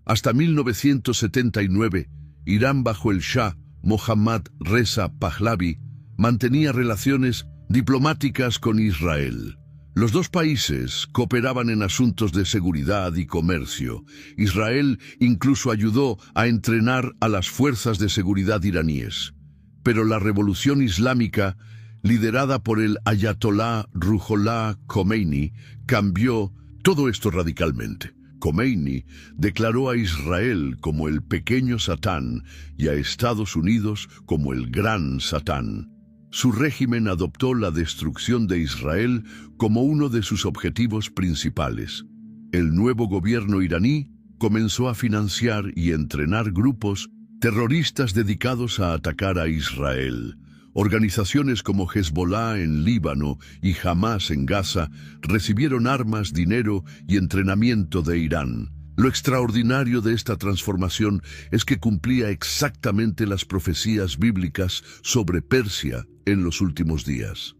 Hasta 1979, Irán bajo el Shah, Mohammad Reza Pahlavi, mantenía relaciones diplomáticas con Israel. Los dos países cooperaban en asuntos de seguridad y comercio. Israel incluso ayudó a entrenar a las fuerzas de seguridad iraníes. Pero la revolución islámica, liderada por el ayatolá Ruhollah Khomeini, cambió todo esto radicalmente. Khomeini declaró a Israel como el pequeño Satán y a Estados Unidos como el gran Satán. Su régimen adoptó la destrucción de Israel como uno de sus objetivos principales. El nuevo gobierno iraní comenzó a financiar y entrenar grupos terroristas dedicados a atacar a Israel. Organizaciones como Hezbollah en Líbano y Hamás en Gaza recibieron armas, dinero y entrenamiento de Irán. Lo extraordinario de esta transformación es que cumplía exactamente las profecías bíblicas sobre Persia en los últimos días.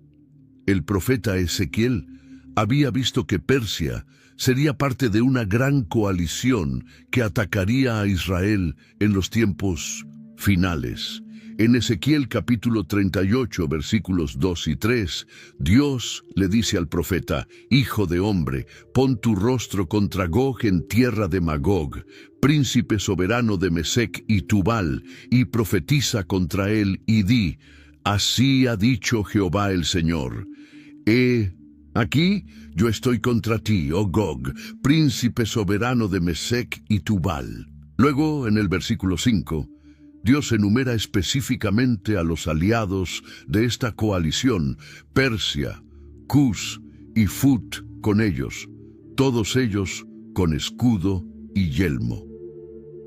El profeta Ezequiel había visto que Persia sería parte de una gran coalición que atacaría a Israel en los tiempos finales. En Ezequiel capítulo 38, versículos 2 y 3, Dios le dice al profeta: «Hijo de hombre, pon tu rostro contra Gog en tierra de Magog, príncipe soberano de Mesec y Tubal, y profetiza contra él y di: así ha dicho Jehová el Señor. Aquí yo estoy contra ti, oh Gog, príncipe soberano de Mesec y Tubal». Luego, en el versículo 5, Dios enumera específicamente a los aliados de esta coalición: Persia, Cus y Fut con ellos, todos ellos con escudo y yelmo.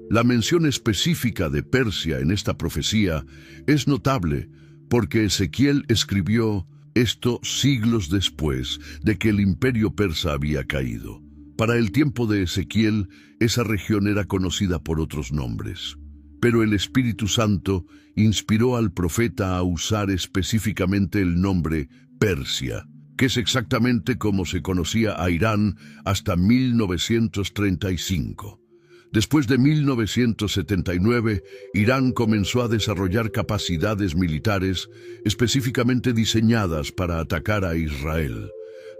La mención específica de Persia en esta profecía es notable porque Ezequiel escribió esto siglos después de que el imperio persa había caído. Para el tiempo de Ezequiel, esa región era conocida por otros nombres. Pero el Espíritu Santo inspiró al profeta a usar específicamente el nombre Persia, que es exactamente como se conocía a Irán hasta 1935. Después de 1979, Irán comenzó a desarrollar capacidades militares específicamente diseñadas para atacar a Israel.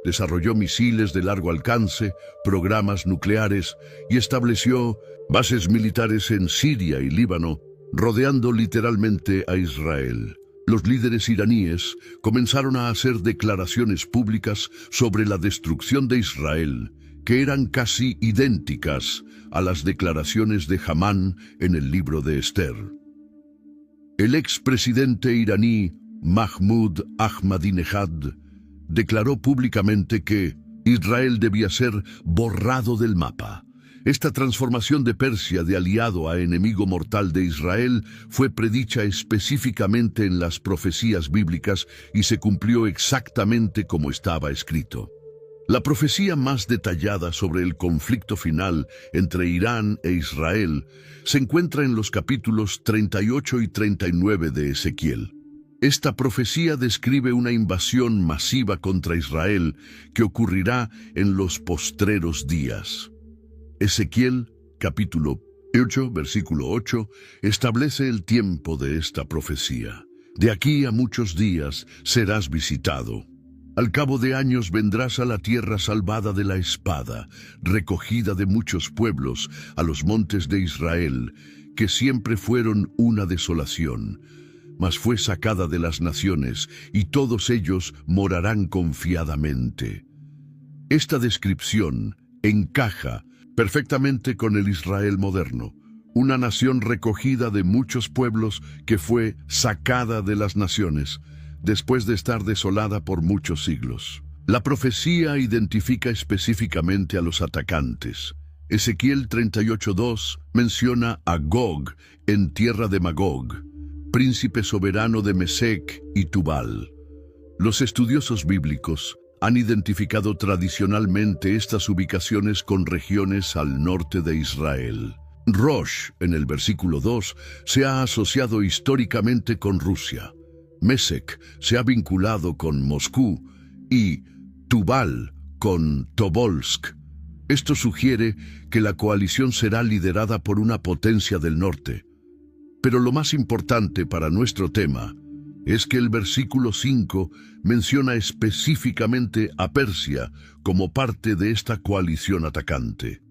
Desarrolló misiles de largo alcance, programas nucleares y estableció bases militares en Siria y Líbano, rodeando literalmente a Israel. Los líderes iraníes comenzaron a hacer declaraciones públicas sobre la destrucción de Israel, que eran casi idénticas a las declaraciones de Hamán en el libro de Esther. El expresidente iraní Mahmoud Ahmadinejad declaró públicamente que Israel debía ser borrado del mapa. Esta transformación de Persia de aliado a enemigo mortal de Israel fue predicha específicamente en las profecías bíblicas y se cumplió exactamente como estaba escrito. La profecía más detallada sobre el conflicto final entre Irán e Israel se encuentra en los capítulos 38 y 39 de Ezequiel. Esta profecía describe una invasión masiva contra Israel que ocurrirá en los postreros días. Ezequiel, capítulo 8, versículo 8, establece el tiempo de esta profecía. De aquí a muchos días serás visitado. Al cabo de años vendrás a la tierra salvada de la espada, recogida de muchos pueblos, a los montes de Israel, que siempre fueron una desolación, mas fue sacada de las naciones, y todos ellos morarán confiadamente. Esta descripción encaja perfectamente con el Israel moderno, una nación recogida de muchos pueblos que fue sacada de las naciones, después de estar desolada por muchos siglos. La profecía identifica específicamente a los atacantes. Ezequiel 38:2 menciona a Gog en tierra de Magog, príncipe soberano de Mesec y Tubal. Los estudiosos bíblicos han identificado tradicionalmente estas ubicaciones con regiones al norte de Israel. Rosh, en el versículo 2, se ha asociado históricamente con Rusia. Mesec se ha vinculado con Moscú y Tubal con Tobolsk. Esto sugiere que la coalición será liderada por una potencia del norte. Pero lo más importante para nuestro tema es que el versículo 5 menciona específicamente a Persia como parte de esta coalición atacante.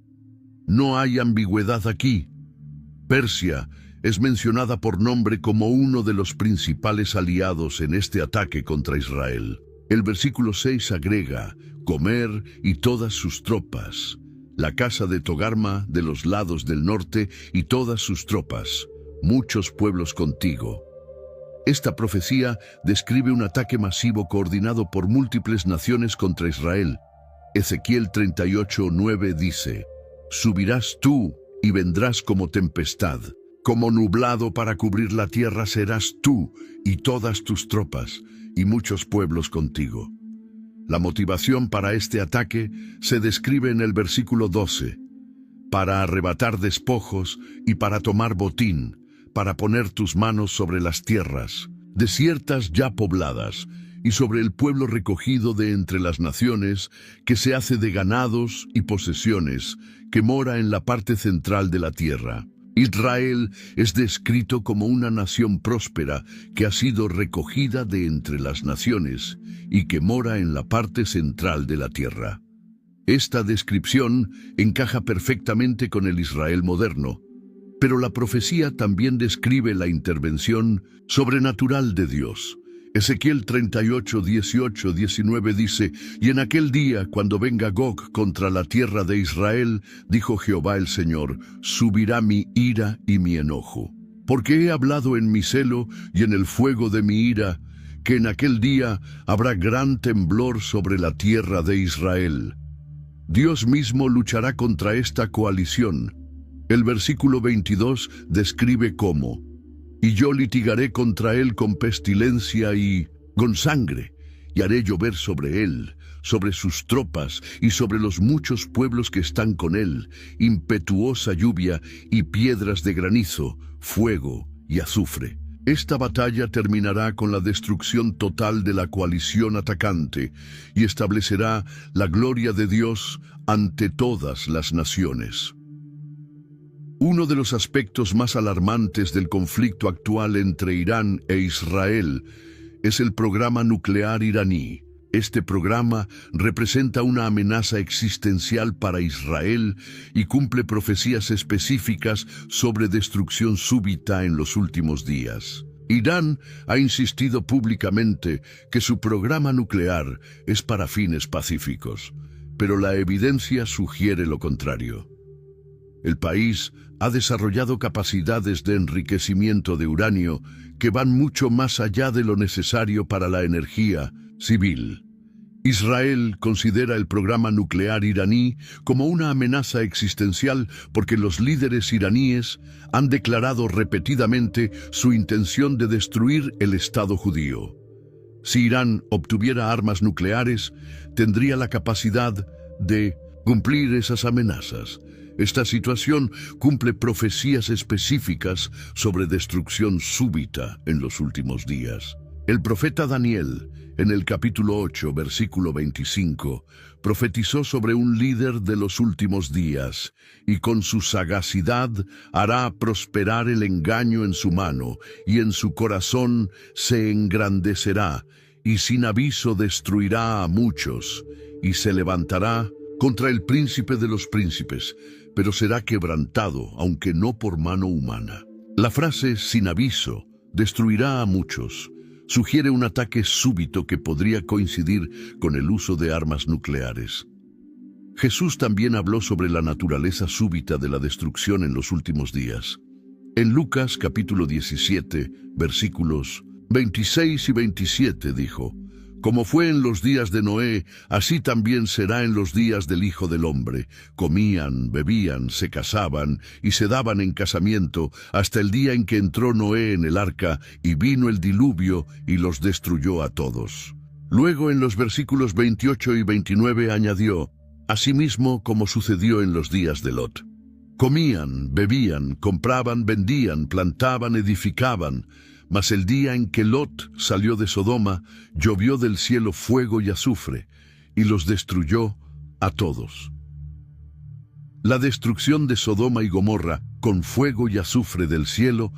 No hay ambigüedad aquí. Persia es mencionada por nombre como uno de los principales aliados en este ataque contra Israel. El versículo 6 agrega Gomer y todas sus tropas, la casa de Togarma de los lados del norte y todas sus tropas, muchos pueblos contigo. Esta profecía describe un ataque masivo coordinado por múltiples naciones contra Israel. Ezequiel 38:9 dice, subirás tú y vendrás como tempestad, como nublado para cubrir la tierra serás tú y todas tus tropas, y muchos pueblos contigo. La motivación para este ataque se describe en el versículo 12, para arrebatar despojos y para tomar botín, para poner tus manos sobre las tierras, desiertas ya pobladas, y sobre el pueblo recogido de entre las naciones, que se hace de ganados y posesiones, que mora en la parte central de la tierra. Israel es descrito como una nación próspera que ha sido recogida de entre las naciones y que mora en la parte central de la tierra. Esta descripción encaja perfectamente con el Israel moderno, pero la profecía también describe la intervención sobrenatural de Dios. Ezequiel 38, 18, 19 dice, y en aquel día, cuando venga Gog contra la tierra de Israel, dijo Jehová el Señor, subirá mi ira y mi enojo. Porque he hablado en mi celo y en el fuego de mi ira, que en aquel día habrá gran temblor sobre la tierra de Israel. Dios mismo luchará contra esta coalición. El versículo 22 describe cómo, y yo litigaré contra él con pestilencia y con sangre, y haré llover sobre él, sobre sus tropas y sobre los muchos pueblos que están con él, impetuosa lluvia y piedras de granizo, fuego y azufre. Esta batalla terminará con la destrucción total de la coalición atacante y establecerá la gloria de Dios ante todas las naciones. Uno de los aspectos más alarmantes del conflicto actual entre Irán e Israel es el programa nuclear iraní. Este programa representa una amenaza existencial para Israel y cumple profecías específicas sobre destrucción súbita en los últimos días. Irán ha insistido públicamente que su programa nuclear es para fines pacíficos, pero la evidencia sugiere lo contrario. El país ha desarrollado capacidades de enriquecimiento de uranio que van mucho más allá de lo necesario para la energía civil. Israel considera el programa nuclear iraní como una amenaza existencial porque los líderes iraníes han declarado repetidamente su intención de destruir el Estado judío. Si Irán obtuviera armas nucleares, tendría la capacidad de cumplir esas amenazas. Esta situación cumple profecías específicas sobre destrucción súbita en los últimos días. El profeta Daniel, en el capítulo 8, versículo 25, profetizó sobre un líder de los últimos días, y con su sagacidad hará prosperar el engaño en su mano, y en su corazón se engrandecerá, y sin aviso destruirá a muchos, y se levantará contra el príncipe de los príncipes, pero será quebrantado, aunque no por mano humana. La frase sin aviso destruirá a muchos sugiere un ataque súbito que podría coincidir con el uso de armas nucleares. Jesús también habló sobre la naturaleza súbita de la destrucción en los últimos días. En Lucas capítulo 17, versículos 26 y 27 dijo: Como fue en los días de Noé, así también será en los días del Hijo del Hombre. Comían, bebían, se casaban y se daban en casamiento hasta el día en que entró Noé en el arca y vino el diluvio y los destruyó a todos. Luego en los versículos 28 y 29 añadió: Asimismo como sucedió en los días de Lot. Comían, bebían, compraban, vendían, plantaban, edificaban. Mas el día en que Lot salió de Sodoma, llovió del cielo fuego y azufre, y los destruyó a todos. La destrucción de Sodoma y Gomorra, con fuego y azufre del cielo,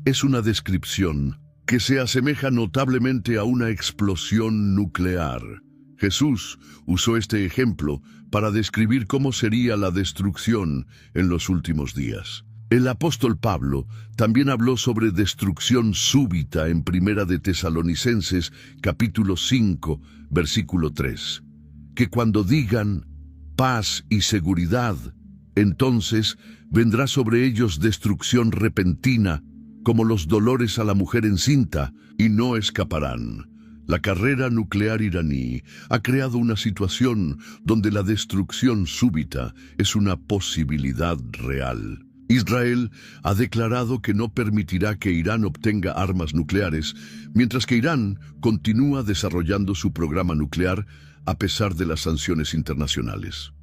es una descripción que se asemeja notablemente a una explosión nuclear. Jesús usó este ejemplo para describir cómo sería la destrucción en los últimos días. El apóstol Pablo también habló sobre destrucción súbita en Primera de Tesalonicenses, capítulo 5, versículo 3. Que cuando digan paz y seguridad, entonces vendrá sobre ellos destrucción repentina, como los dolores a la mujer encinta, y no escaparán. La carrera nuclear iraní ha creado una situación donde la destrucción súbita es una posibilidad real. Israel ha declarado que no permitirá que Irán obtenga armas nucleares, mientras que Irán continúa desarrollando su programa nuclear a pesar de las sanciones internacionales.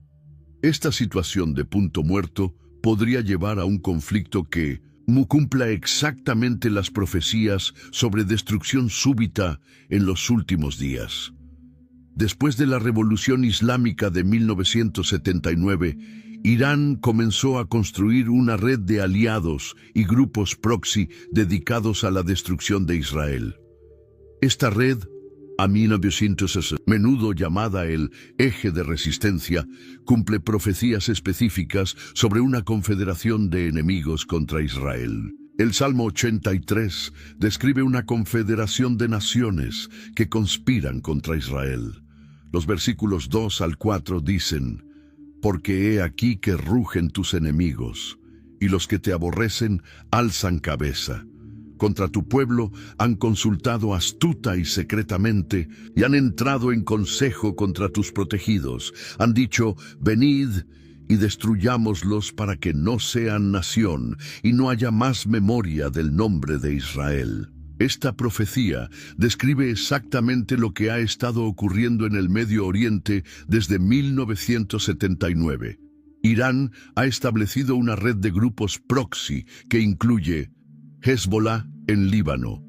Esta situación de punto muerto podría llevar a un conflicto que cumpla exactamente las profecías sobre destrucción súbita en los últimos días. Después de la Revolución Islámica de 1979, Irán comenzó a construir una red de aliados y grupos proxy dedicados a la destrucción de Israel. Esta red, a 1960, menudo llamada el Eje de Resistencia, cumple profecías específicas sobre una confederación de enemigos contra Israel. El Salmo 83 describe una confederación de naciones que conspiran contra Israel. Los versículos 2 al 4 dicen: Porque he aquí que rugen tus enemigos, y los que te aborrecen alzan cabeza. Contra tu pueblo han consultado astuta y secretamente, y han entrado en consejo contra tus protegidos. Han dicho: venid y destruyámoslos para que no sean nación, y no haya más memoria del nombre de Israel. Esta profecía describe exactamente lo que ha estado ocurriendo en el Medio Oriente desde 1979. Irán ha establecido una red de grupos proxy que incluye Hezbollah en Líbano.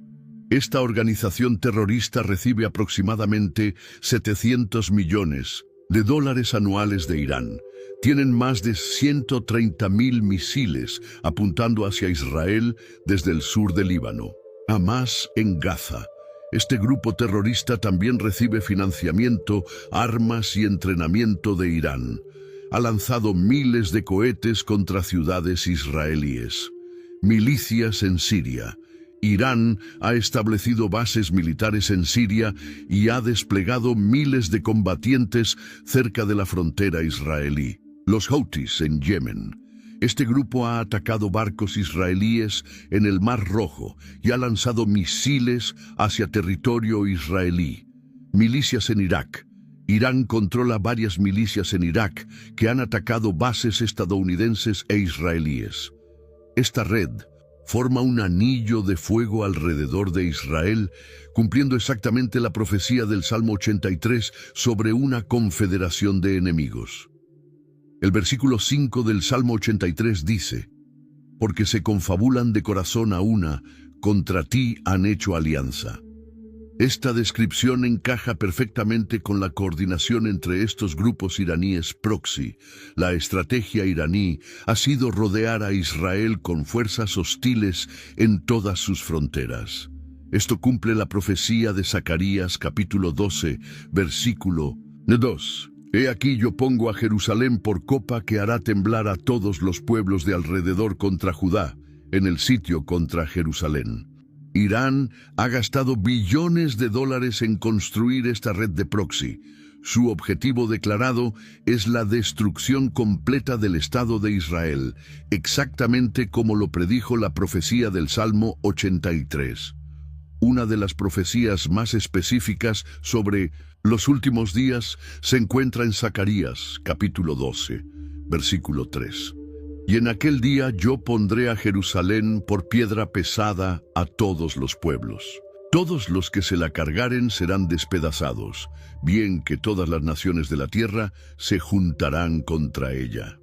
Esta organización terrorista recibe aproximadamente $700 millones anuales de Irán. Tienen más de 130.000 misiles apuntando hacia Israel desde el sur del Líbano. Hamás en Gaza. Este grupo terrorista también recibe financiamiento, armas y entrenamiento de Irán. Ha lanzado miles de cohetes contra ciudades israelíes. Milicias en Siria. Irán ha establecido bases militares en Siria y ha desplegado miles de combatientes cerca de la frontera israelí. Los Houthis en Yemen. Este grupo ha atacado barcos israelíes en el Mar Rojo y ha lanzado misiles hacia territorio israelí. Milicias en Irak. Irán controla varias milicias en Irak que han atacado bases estadounidenses e israelíes. Esta red forma un anillo de fuego alrededor de Israel, cumpliendo exactamente la profecía del Salmo 83 sobre una confederación de enemigos. El versículo 5 del Salmo 83 dice: Porque se confabulan de corazón a una, contra ti han hecho alianza. Esta descripción encaja perfectamente con la coordinación entre estos grupos iraníes proxy. La estrategia iraní ha sido rodear a Israel con fuerzas hostiles en todas sus fronteras. Esto cumple la profecía de Zacarías capítulo 12, versículo 2. He aquí yo pongo a Jerusalén por copa que hará temblar a todos los pueblos de alrededor contra Judá, en el sitio contra Jerusalén. Irán ha gastado billones de dólares en construir esta red de proxy. Su objetivo declarado es la destrucción completa del Estado de Israel, exactamente como lo predijo la profecía del Salmo 83. Una de las profecías más específicas sobre los últimos días se encuentra en Zacarías, capítulo 12, versículo 3. Y en aquel día yo pondré a Jerusalén por piedra pesada a todos los pueblos. Todos los que se la cargaren serán despedazados, bien que todas las naciones de la tierra se juntarán contra ella.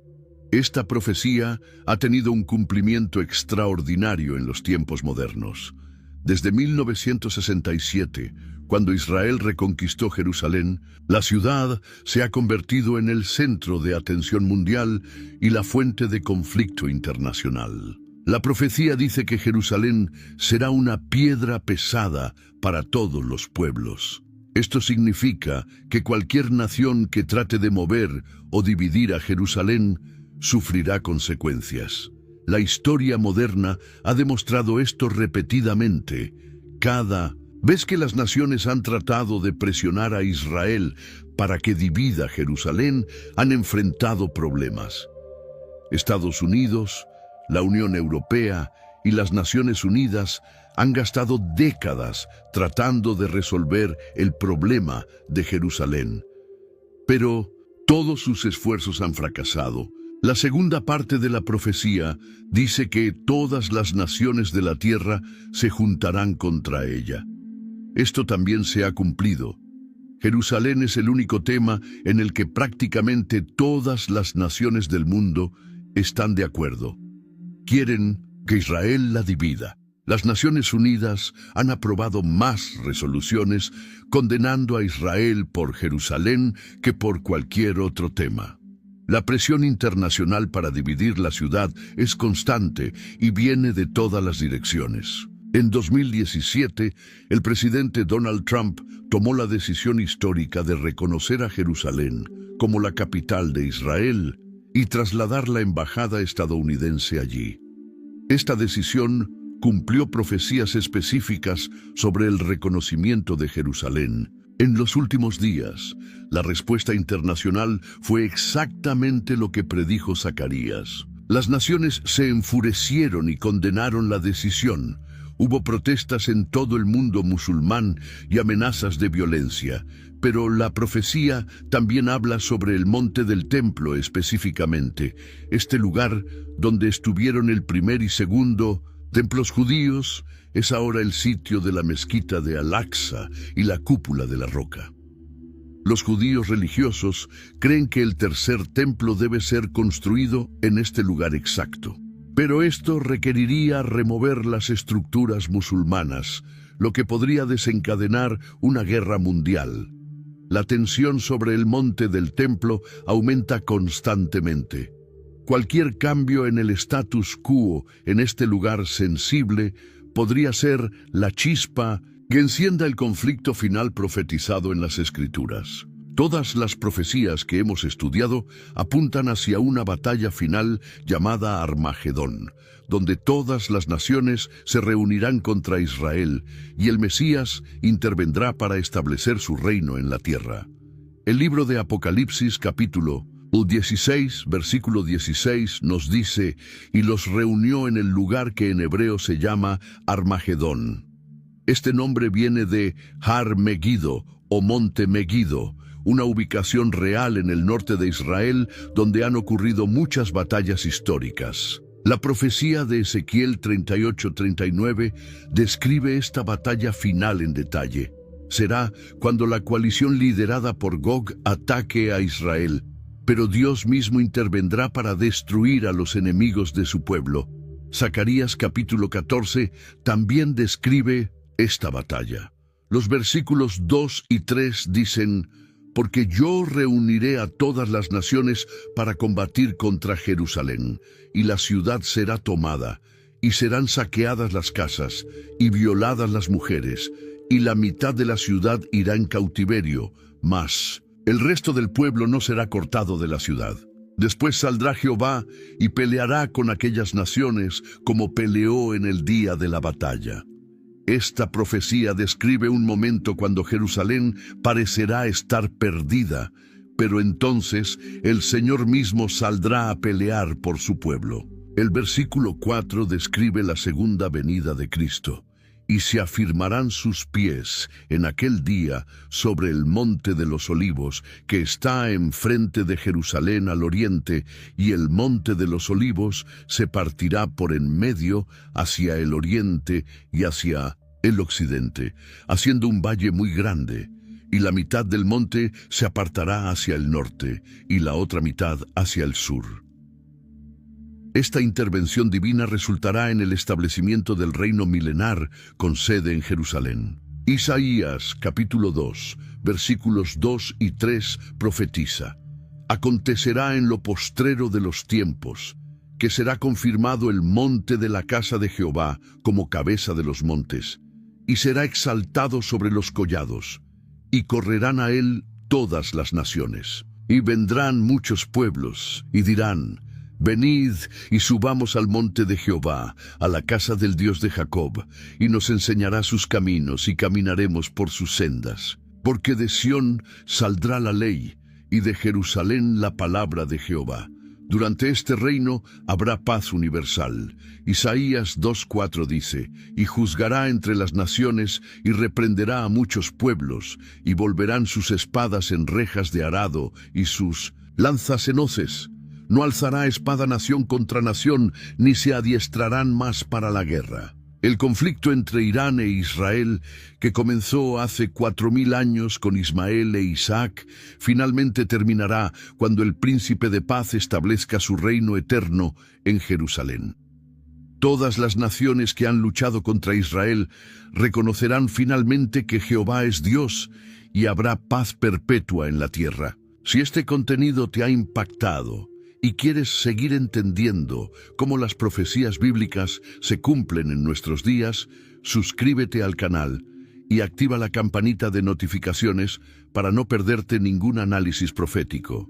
Esta profecía ha tenido un cumplimiento extraordinario en los tiempos modernos. Desde 1967, cuando Israel reconquistó Jerusalén, la ciudad se ha convertido en el centro de atención mundial y la fuente de conflicto internacional. La profecía dice que Jerusalén será una piedra pesada para todos los pueblos. Esto significa que cualquier nación que trate de mover o dividir a Jerusalén sufrirá consecuencias. La historia moderna ha demostrado esto repetidamente. Cada vez que las naciones han tratado de presionar a Israel para que divida Jerusalén, han enfrentado problemas. Estados Unidos, la Unión Europea y las Naciones Unidas han gastado décadas tratando de resolver el problema de Jerusalén. Pero todos sus esfuerzos han fracasado. La segunda parte de la profecía dice que todas las naciones de la tierra se juntarán contra ella. Esto también se ha cumplido. Jerusalén es el único tema en el que prácticamente todas las naciones del mundo están de acuerdo. Quieren que Israel la divida. Las Naciones Unidas han aprobado más resoluciones condenando a Israel por Jerusalén que por cualquier otro tema. La presión internacional para dividir la ciudad es constante y viene de todas las direcciones. En 2017, el presidente Donald Trump tomó la decisión histórica de reconocer a Jerusalén como la capital de Israel y trasladar la embajada estadounidense allí. Esta decisión cumplió profecías específicas sobre el reconocimiento de Jerusalén. En los últimos días, la respuesta internacional fue exactamente lo que predijo Zacarías. Las naciones se enfurecieron y condenaron la decisión. Hubo protestas en todo el mundo musulmán y amenazas de violencia, pero la profecía también habla sobre el monte del templo específicamente, este lugar donde estuvieron el primer y segundo templos judíos. Es ahora el sitio de la mezquita de Al-Aqsa y la cúpula de la roca. Los judíos religiosos creen que el tercer templo debe ser construido en este lugar exacto. Pero esto requeriría remover las estructuras musulmanas, lo que podría desencadenar una guerra mundial. La tensión sobre el monte del templo aumenta constantemente. Cualquier cambio en el status quo en este lugar sensible podría ser la chispa que encienda el conflicto final profetizado en las Escrituras. Todas las profecías que hemos estudiado apuntan hacia una batalla final llamada Armagedón, donde todas las naciones se reunirán contra Israel y el Mesías intervendrá para establecer su reino en la tierra. El libro de Apocalipsis, capítulo 16, versículo 16, nos dice: y los reunió en el lugar que en hebreo se llama Armagedón. Este nombre viene de Har Megiddo o Monte Megiddo, una ubicación real en el norte de Israel donde han ocurrido muchas batallas históricas. La profecía de Ezequiel 38-39 describe esta batalla final en detalle. Será cuando la coalición liderada por Gog ataque a Israel, pero Dios mismo intervendrá para destruir a los enemigos de su pueblo. Zacarías capítulo 14 también describe esta batalla. Los versículos 2 y 3 dicen: porque yo reuniré a todas las naciones para combatir contra Jerusalén, y la ciudad será tomada, y serán saqueadas las casas, y violadas las mujeres, y la mitad de la ciudad irá en cautiverio, mas el resto del pueblo no será cortado de la ciudad. Después saldrá Jehová y peleará con aquellas naciones como peleó en el día de la batalla. Esta profecía describe un momento cuando Jerusalén parecerá estar perdida, pero entonces el Señor mismo saldrá a pelear por su pueblo. El versículo 4 describe la segunda venida de Cristo. Y se afirmarán sus pies en aquel día sobre el monte de los olivos, que está enfrente de Jerusalén al oriente, y el monte de los olivos se partirá por en medio hacia el oriente y hacia el occidente, haciendo un valle muy grande, y la mitad del monte se apartará hacia el norte, y la otra mitad hacia el sur. Esta intervención divina resultará en el establecimiento del reino milenar con sede en Jerusalén. Isaías, capítulo 2, versículos 2 y 3, profetiza: Acontecerá en lo postrero de los tiempos, que será confirmado el monte de la casa de Jehová como cabeza de los montes, y será exaltado sobre los collados, y correrán a él todas las naciones. Y vendrán muchos pueblos, y dirán: Venid y subamos al monte de Jehová, a la casa del Dios de Jacob, y nos enseñará sus caminos, y caminaremos por sus sendas. Porque de Sión saldrá la ley, y de Jerusalén la palabra de Jehová. Durante este reino habrá paz universal. Isaías 2:4 dice: Y juzgará entre las naciones, y reprenderá a muchos pueblos, y volverán sus espadas en rejas de arado, y sus lanzas en hoces. No alzará espada nación contra nación, ni se adiestrarán más para la guerra. El conflicto entre Irán e Israel, que comenzó hace 4000 años con Ismael e Isaac, finalmente terminará cuando el príncipe de paz establezca su reino eterno en Jerusalén. Todas las naciones que han luchado contra Israel reconocerán finalmente que Jehová es Dios, y habrá paz perpetua en la tierra. Si este contenido te ha impactado, y quieres seguir entendiendo cómo las profecías bíblicas se cumplen en nuestros días, suscríbete al canal y activa la campanita de notificaciones para no perderte ningún análisis profético.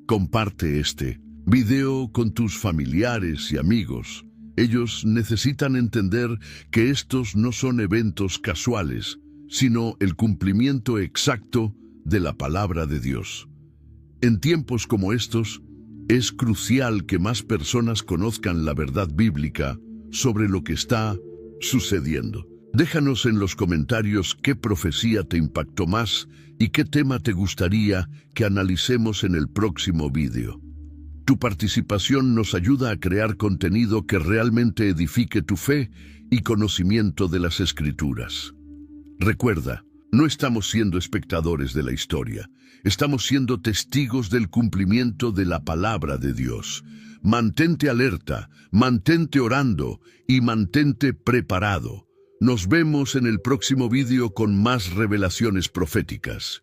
Comparte este video con tus familiares y amigos. Ellos necesitan entender que estos no son eventos casuales, sino el cumplimiento exacto de la palabra de Dios. En tiempos como estos, es crucial que más personas conozcan la verdad bíblica sobre lo que está sucediendo. Déjanos en los comentarios qué profecía te impactó más y qué tema te gustaría que analicemos en el próximo vídeo. Tu participación nos ayuda a crear contenido que realmente edifique tu fe y conocimiento de las Escrituras. Recuerda, no estamos siendo espectadores de la historia, estamos siendo testigos del cumplimiento de la palabra de Dios. Mantente alerta, mantente orando y mantente preparado. Nos vemos en el próximo vídeo con más revelaciones proféticas.